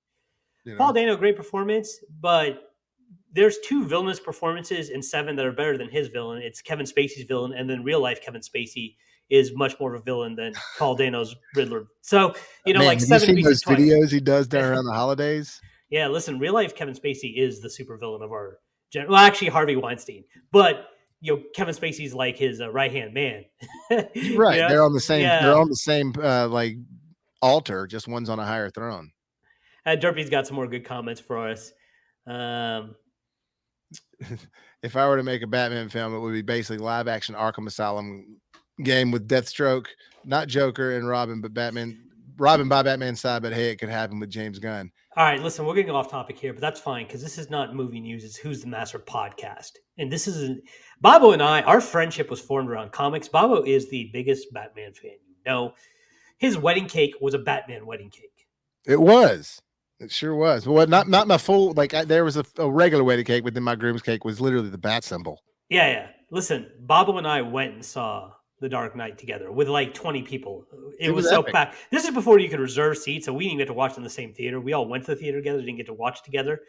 you Paul know? Dano, great performance. But there's two villainous performances in Seven that are better than his villain. It's Kevin Spacey's villain, and then real life Kevin Spacey is much more of a villain than Paul Dano's Riddler. So Man, like have you Seven seen beats it those twice. videos he does during around the holidays? Yeah, listen, real life Kevin Spacey is the supervillain of our well, actually Harvey Weinstein, but Kevin Spacey's like his right hand man. You're right. Yeah, They're on the same. They're yeah. on the same like altar. Just one's on a higher throne. Derpy's got some more good comments for us. Um, If I were to make a Batman film, it would be basically live action Arkham Asylum game with Deathstroke, not Joker and Robin, but Batman. Robin by Batman's side, but hey, it could happen with James Gunn. all right, listen, we're getting off topic here, but that's fine because this is not movie news. It's Who's the Master podcast, and this is Bobo and I. Our friendship was formed around comics. Bobo is the biggest Batman fan you know. His wedding cake was a Batman wedding cake. It was. It sure was. Well, not my full like. There was a regular wedding cake, but then my groom's cake was literally the bat symbol. Yeah, yeah. Listen, Bobo and I went and saw The Dark Knight together with like 20 people. It It was was so epic. packed. This is before you could reserve seats, so we didn't get to watch in the same theater. We all went to the theater together, didn't get to watch together.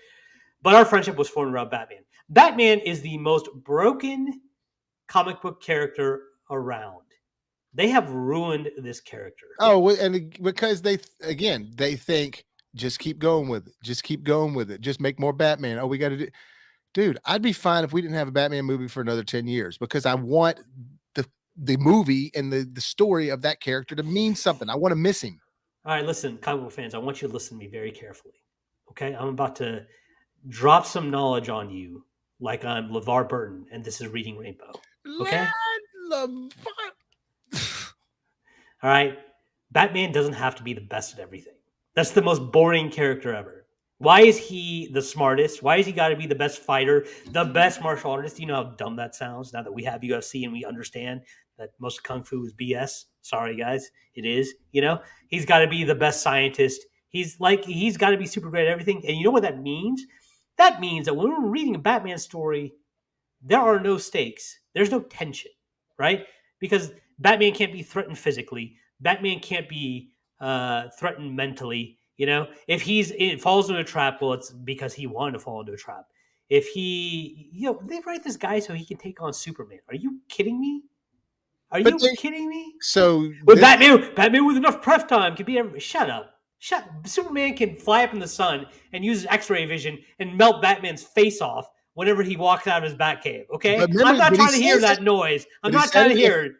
But our friendship was formed around Batman. Batman is the most broken comic book character around. They have ruined this character. Oh, and because they think just keep going with it, just keep going with it, just make more Batman. Oh, we got to do, dude. I'd be fine if we didn't have a Batman movie for another 10 years because I want the movie and the story of that character to mean something. I want to miss him. All right, listen, comic book fans, I want you to listen to me very carefully. Okay, I'm about to drop some knowledge on you, like I'm LeVar Burton, and this is Reading Rainbow. Okay, all right. Batman doesn't have to be the best at everything. That's the most boring character ever. Why is he the smartest? Why has he got to be the best fighter, the best martial artist? Do you know how dumb that sounds now that we have UFC and we understand that most Kung Fu is BS? Sorry, guys. It is. He's got to be the best scientist. He's got to be super great at everything. And you know what that means? That means that when we're reading a Batman story, there are no stakes. There's no tension, right? Because Batman can't be threatened physically. Batman can't be threatened mentally. If it falls into a trap, well, it's because he wanted to fall into a trap. If they write this guy so he can take on Superman. Are you kidding me? Are But you kidding me? so With Batman with enough prep time can be shut up. Superman can fly up in the sun and use his X-ray vision and melt Batman's face off whenever he walks out of his Batcave. Okay, But remember, I'm not but he trying to hear says that noise. I'm but he not trying said to hear it.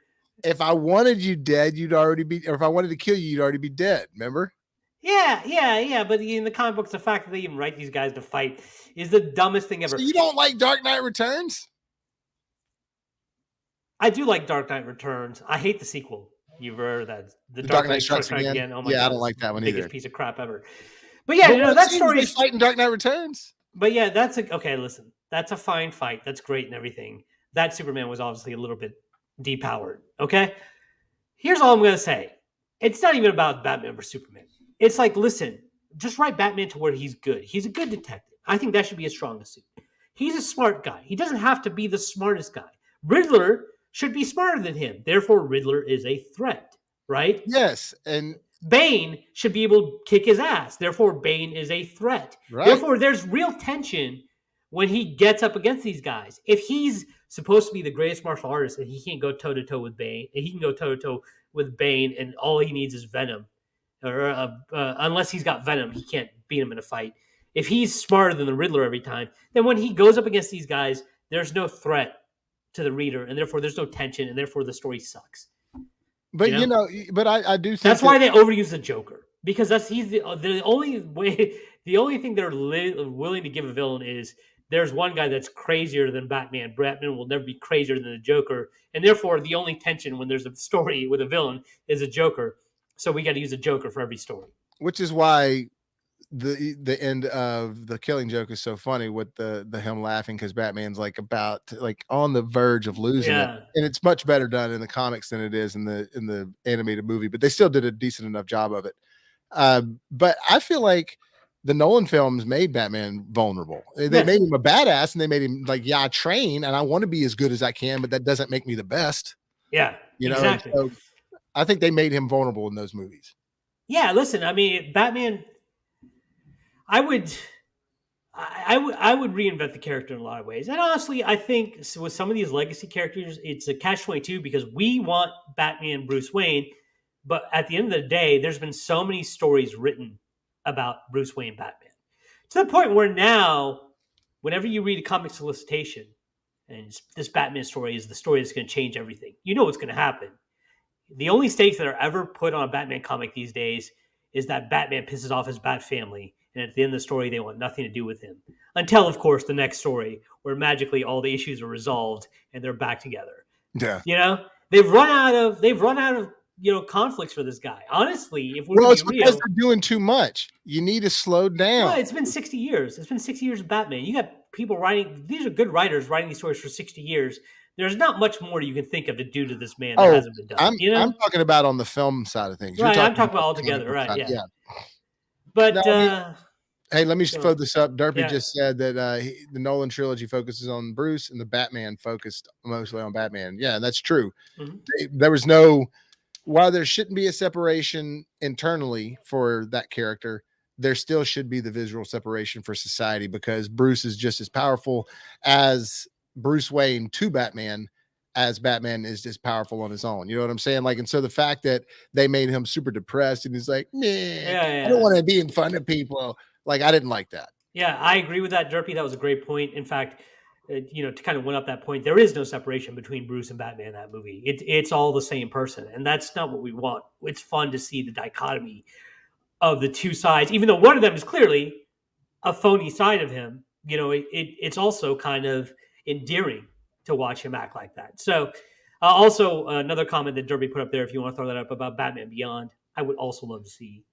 if I wanted you dead, you'd already be, or if I wanted to kill you, you'd already be dead. Remember? Yeah. But in the comic books, the fact that they even write these guys to fight is the dumbest thing ever. So you don't like Dark Knight Returns? I do like Dark Knight Returns. I hate the sequel. You've heard that the Dark Knight Strikes Again? Oh my Yeah, God, I don't like that one biggest either. piece of crap ever. But yeah, But that story they fight in Dark Knight Returns. But yeah, okay. Listen, that's a fine fight. That's great and everything. That Superman was obviously a little bit depowered. Okay, here's all I'm gonna say. It's not even about Batman versus Superman. It's like, listen, just write Batman to where he's good. He's a good detective. I think that should be his strongest suit. He's a smart guy. He doesn't have to be the smartest guy. Riddler should be smarter than him. Therefore, Riddler is a threat, right? Yes, and Bane should be able to kick his ass. Therefore, Bane is a threat. right. Therefore, there's real tension when he gets up against these guys. If he's supposed to be the greatest martial artist and he can't go toe to toe with Bane, and he can go toe to toe with Bane, and all he needs is Venom, or unless he's got Venom, he can't beat him in a fight. If he's smarter than the Riddler every time, then when he goes up against these guys, there's no threat to the reader, and therefore there's no tension, and therefore the story sucks. But You know, but I do think that's that why they overuse the Joker, because he's the only way, the only thing they're willing to give a villain is there's one guy that's crazier than Batman. Batman will never be crazier than the Joker, and therefore the only tension when there's a story with a villain is a Joker. So we got to use a Joker for every story. which is why the end of the Killing Joke is so funny with the him laughing because Batman's like on the verge of losing it, Yeah, and it's much better done in the comics than it is in the animated movie. But they still did a decent enough job of it. But I feel like the Nolan films made Batman vulnerable. They made him a badass, and they made him like, yeah, I train and I want to be as good as I can, but that doesn't make me the best. yeah, exactly. And so I think they made him vulnerable in those movies. Yeah, listen, I mean, Batman. I would I would reinvent the character in a lot of ways. And honestly, I think with some of these legacy characters, it's a catch-22 because we want Batman Bruce Wayne, but at the end of the day, there's been so many stories written about Bruce Wayne Batman. To the point where now, whenever you read a comic solicitation and this Batman story is the story that's going to change everything, you know what's going to happen. The only stakes that are ever put on a Batman comic these days is that Batman pisses off his Bat family, and at the end of the story, they want nothing to do with him. Until, of course, the next story, where magically all the issues are resolved and they're back together. Yeah. You know, they've run out of conflicts for this guy. Honestly, if we're it's being because real, they're doing too much. You need to slow down. well, it's been 60 years. It's been 60 years of Batman. You got people writing; these are good writers writing these stories for 60 years. There's not much more you can think of to do to this man that hasn't been done. I'm talking about on the film side of things. Right, I'm talking about altogether. Right, yeah. But no, hey, let me throw this up. Derpy just said that the Nolan trilogy focuses on Bruce, and the Batman focused mostly on Batman. Yeah, that's true. Mm-hmm. There was while there shouldn't be a separation internally for that character, there still should be the visual separation for society, because Bruce is just as powerful as Bruce Wayne to Batman as Batman is just powerful on his own. You know what I'm saying? Like, and so the fact that they made him super depressed and he's like, I don't want to be in front of people. Like, I didn't like that. Yeah, I agree with that, Derpy. That was a great point. In fact, to kind of one up that point, there is no separation between Bruce and Batman in that movie. It's all the same person, and that's not what we want. It's fun to see the dichotomy of the two sides, even though one of them is clearly a phony side of him. It's also kind of endearing to watch him act like that. So, also another comment that Derby put up there, if you want to throw that up, about Batman Beyond, I would also love to see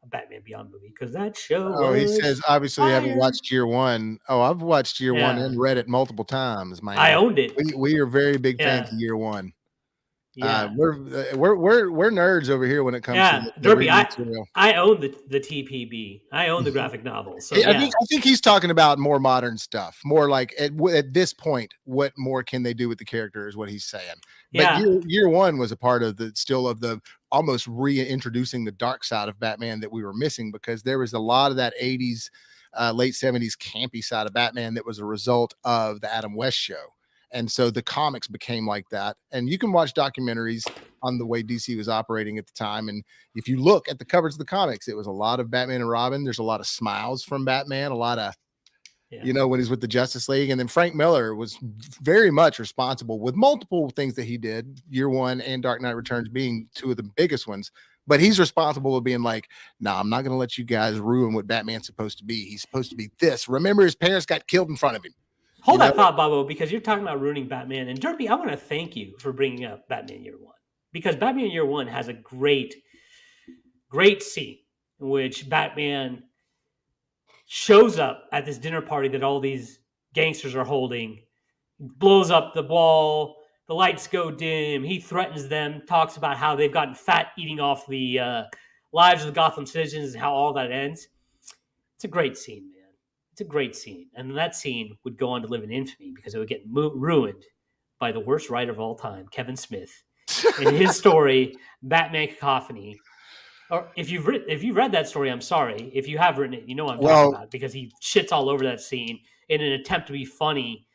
a Batman Beyond movie, because that show. Oh, he says obviously you haven't watched Year One. Oh, I've watched Year One and read it multiple times. Man, I owned it. We are very big fans of Year One. Yeah, we're nerds over here when it comes to Derby. I own the TPB. I own the graphic novel. So I think he's talking about more modern stuff. More like at this point, what more can they do with the character is what he's saying. But year one was a part of the almost reintroducing the dark side of Batman that we were missing, because there was a lot of that 80s, late 70s campy side of Batman that was a result of the Adam West show. And so the comics became like that. And you can watch documentaries on the way DC was operating at the time. And if you look at the covers of the comics, it was a lot of Batman and Robin. There's a lot of smiles from Batman, a lot of, when he's with the Justice League. And then Frank Miller was very much responsible with multiple things that he did, Year One and Dark Knight Returns being two of the biggest ones. But he's responsible for being like, I'm not going to let you guys ruin what Batman's supposed to be. He's supposed to be this. Remember, his parents got killed in front of him. Hold that thought, Bobo, because you're talking about ruining Batman. And Derpy, I want to thank you for bringing up Batman Year One, because Batman Year One has a great scene in which Batman shows up at this dinner party that all these gangsters are holding, blows up the wall, the lights go dim, he threatens them, talks about how they've gotten fat eating off the lives of the Gotham citizens and how all that ends. It's a great scene, man. It's a great scene. And that scene would go on to live in infamy because it would get ruined by the worst writer of all time, Kevin Smith, in his story, Batman Cacophony. Or if you've read that story, I'm sorry. If you have written it, you know what I'm talking about, because he shits all over that scene in an attempt to be funny,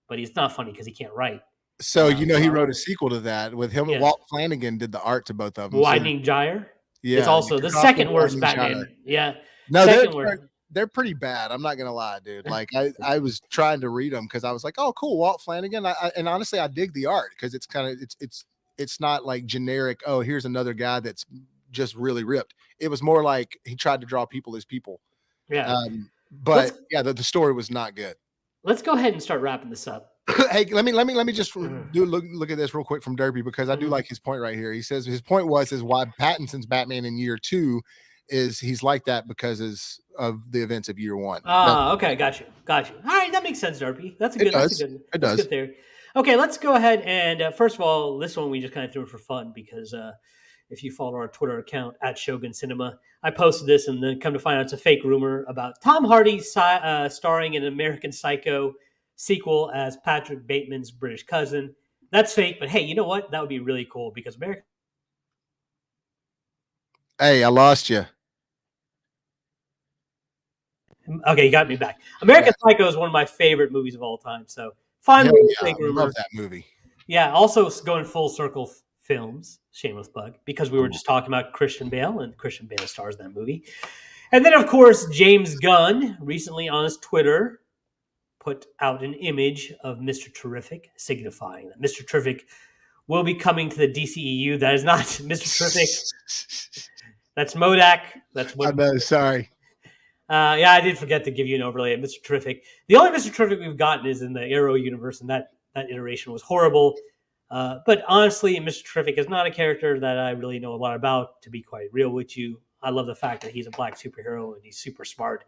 but he's not funny because he can't write. So, he wrote a sequel to that with him. Walt Flanagan did the art to both of them. Widening Gyre. Yeah. It's also the second worst Batman. Gyre. Yeah. No, they're pretty bad. I'm not gonna lie, dude. Like I was trying to read them because I was like, oh, cool, Walt Flanagan. And honestly, I dig the art because it's kind of it's not like generic. Oh, here's another guy that's just really ripped. It was more like he tried to draw people as people. Yeah. But Let's yeah, the story was not good. let's go ahead and start wrapping this up. Hey, let me just do look at this real quick from Derby because I do like his point right here. He says his point is why Pattinson's Batman in year 2 is he's like that because of the events of year 1. Okay, got you. All right, that makes sense, Derpy. That's a good. It That's a does. good theory. Okay, let's go ahead and first of all, this one we just kind of threw in for fun because if you follow our Twitter account at Shogun Cinema, I posted this and then come to find out it's a fake rumor about Tom Hardy starring in an American Psycho sequel as Patrick Bateman's British cousin. That's fake, but hey, you know what? That would be really cool because American. Hey, I lost you. Okay, you got me back. American Psycho is one of my favorite movies of all time. So finally, I love that movie. Yeah, also going full circle films, shameless plug, because we were just talking about Christian Bale, and Christian Bale stars in that movie. And then, of course, James Gunn recently on his Twitter put out an image of Mr. Terrific, signifying that Mr. Terrific will be coming to the DCEU. That is not Mr. Terrific. That's Modak. That's what. I know, sorry. Yeah, I did forget to give you an overlay of Mr. Terrific. The only Mr. Terrific we've gotten is in the Arrow universe, and that iteration was horrible. But honestly, Mr. Terrific is not a character that I really know a lot about, to be quite real with you. I love the fact that he's a black superhero and he's super smart.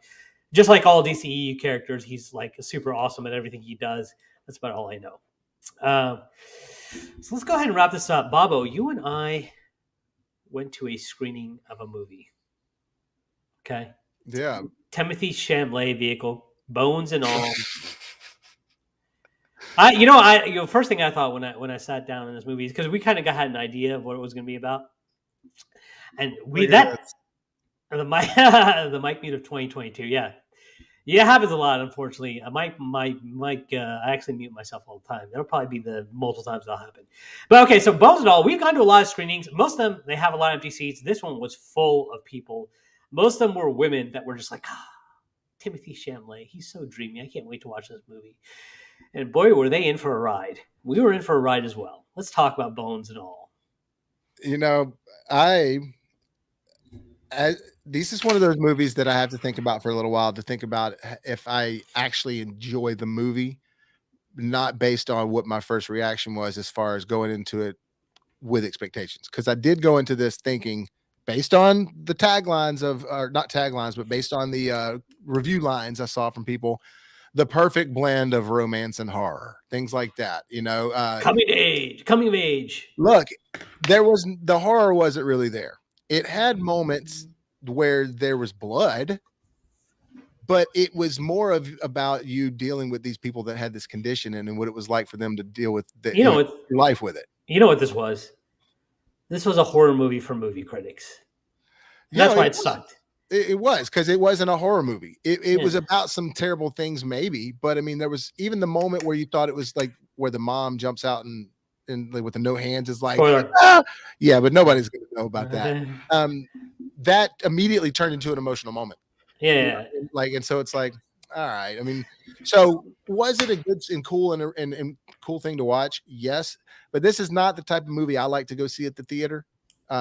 Just like all DCEU characters, he's like super awesome at everything he does. That's about all I know. So let's go ahead and wrap this up. Bobo, you and I went to a screening of a movie. Okay? Yeah. Timothy Chalamet vehicle, bones and all. First thing I thought when I sat down in this movie is because we kind of had an idea of what it was going to be about, and the mic mute of 2022. Yeah, it happens a lot. Unfortunately, my mic. I actually mute myself all the time. That'll probably be the multiple times that'll happen. But okay, so bones and all, we've gone to a lot of screenings. Most of them they have a lot of empty seats. This one was full of people. Most of them were women that were just like, Timothy Chalamet. He's so dreamy. I can't wait to watch this movie. And boy, were they in for a ride. We were in for a ride as well. Let's talk about bones and all. You know, this is one of those movies that I have to think about for a little while to think about if I actually enjoy the movie, not based on what my first reaction was as far as going into it with expectations. Because I did go into this thinking based on the taglines or not taglines, but based on the review lines I saw from people, the perfect blend of romance and horror, things like that. Coming of age. Look, the horror wasn't really there. It had moments where there was blood, but it was more about you dealing with these people that had this condition and what it was like for them to deal with life with it. You know what this was? This was a horror movie for movie critics. That's why it sucked. It was because it wasn't a horror movie. It was about some terrible things, maybe. But I mean, there was even the moment where you thought it was like where the mom jumps out and like, with the no hands is like, yeah, but nobody's going to know about that. That immediately turned into an emotional moment. Yeah. And so it's like, all right. I mean, so was it a good and cool and cool thing to watch? Yes. But this is not the type of movie I like to go see at the theater.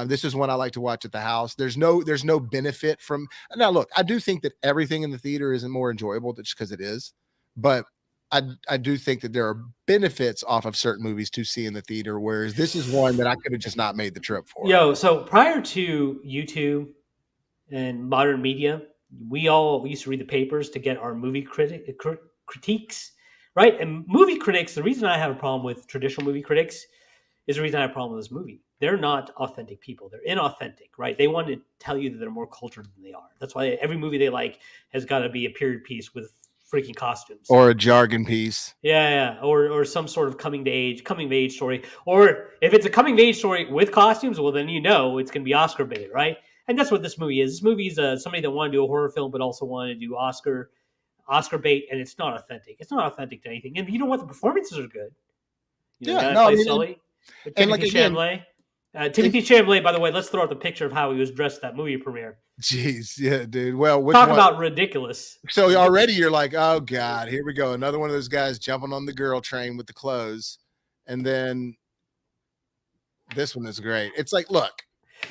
This is one I like to watch at the house. There's no benefit from now. Look, I do think that everything in the theater isn't more enjoyable just because it is, but I do think that there are benefits off of certain movies to see in the theater, whereas this is one that I could have just not made the trip for. So prior to YouTube and modern media, we all used to read the papers to get our movie critiques, right? And movie critics, the reason I have a problem with traditional movie critics is the reason I have a problem with this movie. They're not authentic people. They're inauthentic, right? They want to tell you that they're more cultured than they are. That's why every movie they like has got to be a period piece with freaking costumes. Or a jargon piece. Yeah. Or some sort of coming of age story. Or if it's a coming of age story with costumes, well, then it's going to be Oscar bait, right? And that's what this movie is. This movie is somebody that wanted to do a horror film, but also wanted to do Oscar bait, and it's not authentic. It's not authentic to anything. And you know what? The performances are good. Sully. And like again, Timothy Chalamet, by the way, let's throw out the picture of how he was dressed at that movie premiere. Jeez, yeah, dude. Well, which Talk one? about ridiculous. So already you're like, oh God, here we go. Another one of those guys jumping on the girl train with the clothes. And then this one is great. It's like, look,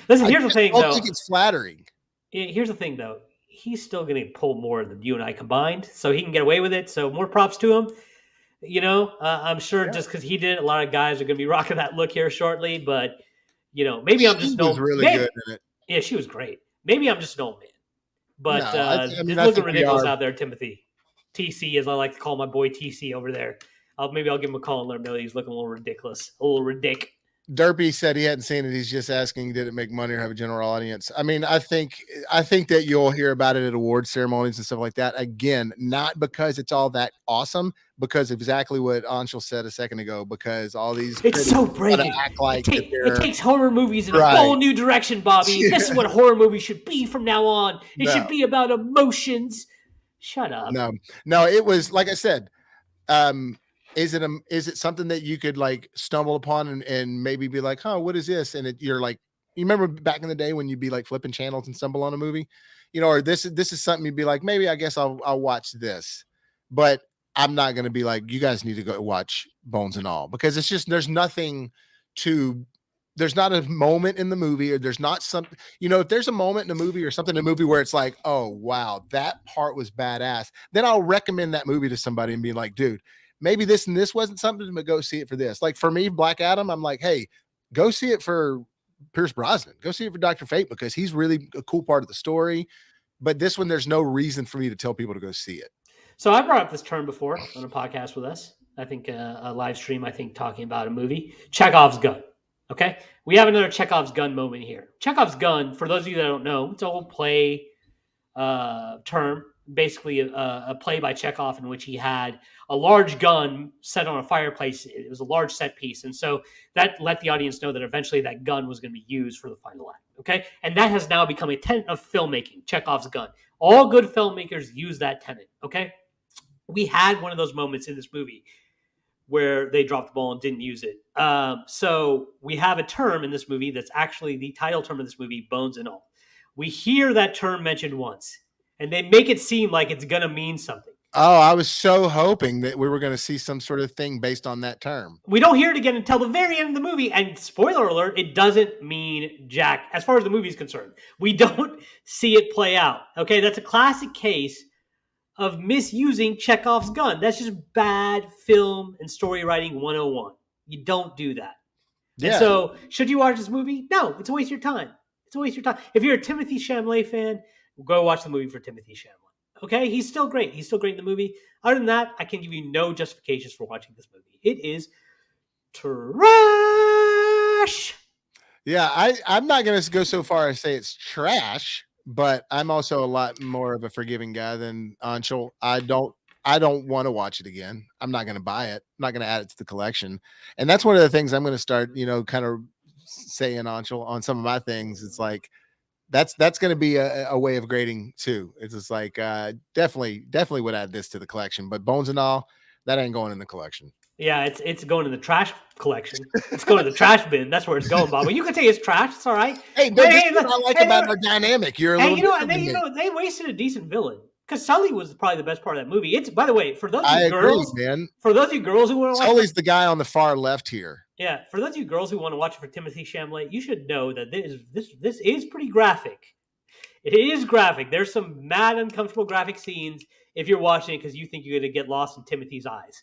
Listen, I here's the just thing, don't though. think it's flattering. Here's the thing, though. He's still going to pull more than you and I combined, so he can get away with it. So more props to him. I'm sure Yeah. just because he did it, a lot of guys are going to be rocking that look here shortly. But maybe I'm She just was no. really Maybe, good in it. yeah, she was great. Maybe I'm just an old man. No, But I mean, it's I looking think we ridiculous are. out there, Timothy. TC, as I like to call my boy TC over there. Maybe I'll give him a call and let him know he's looking a little ridiculous, a little ridic. Derpy said he hadn't seen it. He's just asking, did it make money or have a general audience? I mean, I think that you'll hear about it at award ceremonies and stuff like that. Again, not because it's all that awesome, because exactly what Anshul said a second ago, because all these It's critics so gotta bragging. act like that It they're takes horror movies in a right. whole new direction, Bobby. This is what horror movies should be from now on. It No, should be about emotions. Shut up. no, it was like I said. Is it something that you could like stumble upon and maybe be like, oh, what is this? And you're like, you remember back in the day when you'd be like flipping channels and stumble on a movie, or this is something you'd be like, maybe I guess I'll watch this, but I'm not going to be like, you guys need to go watch Bones and All, because it's just to there's not a moment in the movie, or there's not something, if there's a moment in a movie or something in a movie where it's like, oh wow, that part was badass, then I'll recommend that movie to somebody and be like, dude, maybe this and this wasn't something, but go see it for this. Like for me, Black Adam, I'm like, hey, go see it for Pierce Brosnan. Go see it for Dr. Fate, because he's really a cool part of the story. But this one, there's no reason for me to tell people to go see it. So I brought up this term before on a podcast with us. I think a live stream, talking about a movie, Chekhov's gun. Okay. We have another Chekhov's gun moment here. Chekhov's gun, for those of you that don't know, it's a whole play term, basically a play by Chekhov in which he had a large gun set on a fireplace. It was a large set piece. And so that let the audience know that eventually that gun was going to be used for the final act. Okay. And that has now become a tenet of filmmaking, Chekhov's gun. All good filmmakers use that tenet. Okay. We had one of those moments in this movie where they dropped the ball and didn't use it. So we have a term in this movie that's actually the title term of this movie, Bones and All. We hear that term mentioned once, and they make it seem like it's going to mean something. Oh, I was so hoping that we were going to see some sort of thing based on that term. We don't hear it again until the very end of the movie. And spoiler alert, it doesn't mean jack as far as the movie is concerned. We don't see it play out. Okay, that's a classic case of misusing Chekhov's gun. That's just bad film and story writing 101. You don't do that. Yeah. And so, should you watch this movie? No, it's a waste of your time. It's a waste of your time. If you're a Timothy Chalamet fan, go watch the movie for Timothy Chalamet. Okay? He's still great. He's still great in the movie. Other than that, I can give you no justifications for watching this movie. It is trash. Yeah, I'm not going to go so far as say it's trash, but I'm also a lot more of a forgiving guy than Anshul. I don't want to watch it again. I'm not going to buy it. I'm not going to add it to the collection. And that's one of the things I'm going to start, kind of saying, Anshul, on some of my things. It's like, that's going to be a way of grading too. It's just like, definitely would add this to the collection, but Bones and All, that ain't going in the collection. Yeah, it's going in the trash collection. It's going to the trash bin. That's where it's going, Bob. But you can say it's trash. It's all right. Hey, this is what I like about our dynamic. You're a little. They wasted a decent villain, because Sully was probably the best part of that movie. It's, by the way, for those of you girls, man. For those of you girls who want to watch, Sully's the guy on the far left here. Yeah, for those of you girls who want to watch it for Timothy Chalamet, you should know that this is pretty graphic. It is graphic. There's some mad, uncomfortable graphic scenes if you're watching it because you think you're going to get lost in Timothy's eyes.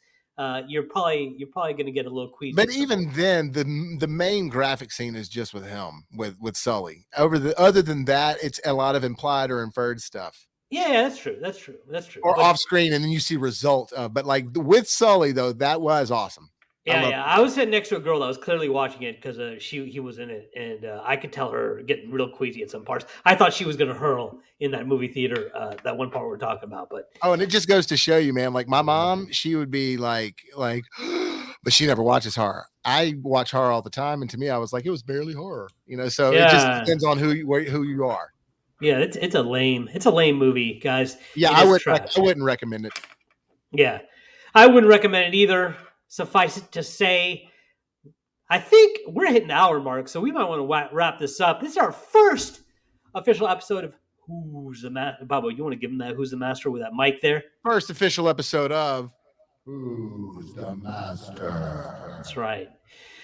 You're probably going to get a little queasy. But even then, the main graphic scene is just with him, with Sully. Other than that, it's a lot of implied or inferred stuff. Yeah, that's true. Or off screen, and then you see result of. But like with Sully, though, that was awesome. Yeah. I was sitting next to a girl that was clearly watching it because he was in it, and I could tell her getting real queasy at some parts. I thought she was going to hurl in that movie theater, that one part we're talking about. But and it just goes to show you, man. Like my mom, she would be like, but she never watches horror. I watch horror all the time, and to me, I was like, it was barely horror, So it just depends on who you are. Yeah, it's a lame movie, guys. Yeah, I wouldn't recommend it. Yeah, I wouldn't recommend it either. Suffice it to say, I think we're hitting the hour mark, so we might want to wrap this up. This is our first official episode of Who's the Master. Bobo, you want to give him that Who's the Master with that mic there? First official episode of Who's the Master? That's right.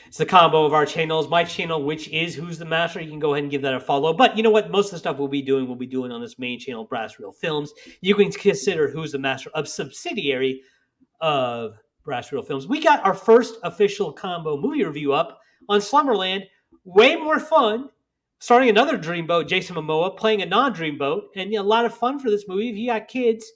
It's the combo of our channels. My channel, which is Who's the Master. You can go ahead and give that a follow. But you know what? Most of the stuff we'll be doing on this main channel, BrassReel Films. You can consider Who's the Master a subsidiary of BrassReel Films. We got our first official combo movie review up on Slumberland. Way more fun. Starting another dreamboat, Jason Momoa playing a non-dreamboat, and a lot of fun for this movie. If you got kids,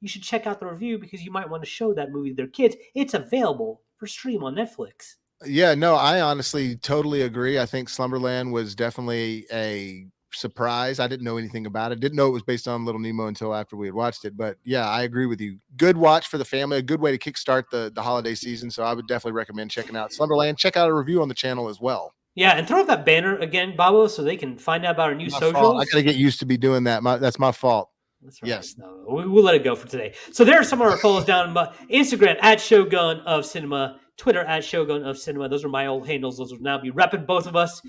you should check out the review because you might want to show that movie to their kids. It's available for stream on Netflix. Yeah, no, I honestly totally agree. I think Slumberland was definitely a surprise. I didn't know anything about it. Didn't know it was based on Little Nemo until after we had watched it. But yeah, I agree with you. Good watch for the family. A good way to kickstart the holiday season. So I would definitely recommend checking out Slumberland. Check out a review on the channel as well. Yeah, and throw up that banner again, Babo, so they can find out about our new socials. I gotta get used to be doing that. That's my fault. That's right. Yes. No, we'll let it go for today. So there are some of our follows down Instagram at Shogun of Cinema, Twitter at Shogun of Cinema. Those are my old handles. Those will now be repping both of us.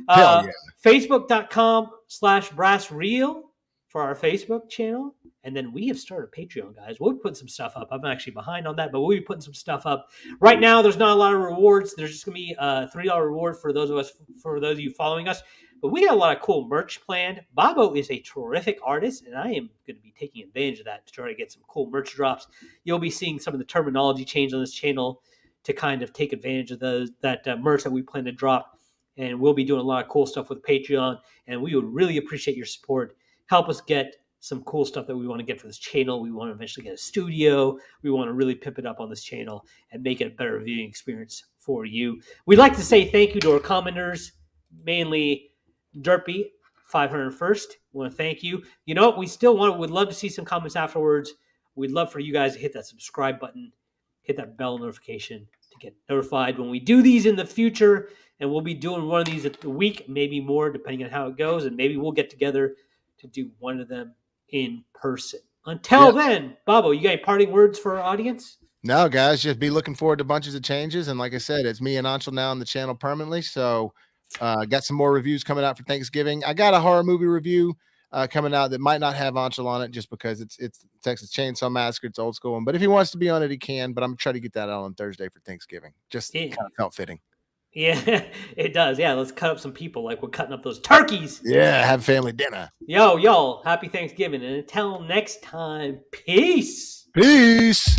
Hell yeah. Facebook.com/BrassReel for our Facebook channel. And then we have started a Patreon, guys. We'll be putting some stuff up. I'm actually behind on that, but we'll be putting some stuff up. Right now, there's not a lot of rewards. There's just going to be a $3 reward for those of you following us. But we got a lot of cool merch planned. Bobo is a terrific artist, and I am going to be taking advantage of that to try to get some cool merch drops. You'll be seeing some of the terminology change on this channel to kind of take advantage of that merch that we plan to drop. And we'll be doing a lot of cool stuff with Patreon, and we would really appreciate your support. Help us get some cool stuff that we want to get for this channel. We want to eventually get a studio. We want to really pimp it up on this channel and make it a better viewing experience for you. We'd like to say thank you to our commenters, mainly Derpy 501st. We want to thank you. You know what? We still would love to see some comments afterwards. We'd love for you guys to hit that subscribe button, hit that bell notification to get notified when we do these in the future. And we'll be doing one of these a week, maybe more, depending on how it goes. And maybe we'll get together to do one of them in person. Until then, Bobo, you got any parting words for our audience? No, guys, just be looking forward to bunches of changes. And like I said, it's me and Anshul now on the channel permanently. So got some more reviews coming out for Thanksgiving. I got a horror movie review coming out that might not have Anshul on it just because it's Texas Chainsaw Massacre. It's old school one. But if he wants to be on it, he can. But I'm going to try to get that out on Thursday for Thanksgiving. Just kind of felt fitting. Yeah, it does. Yeah, let's cut up some people like we're cutting up those turkeys. Yeah, have family dinner. Yo, y'all, happy Thanksgiving. And until next time, peace. Peace.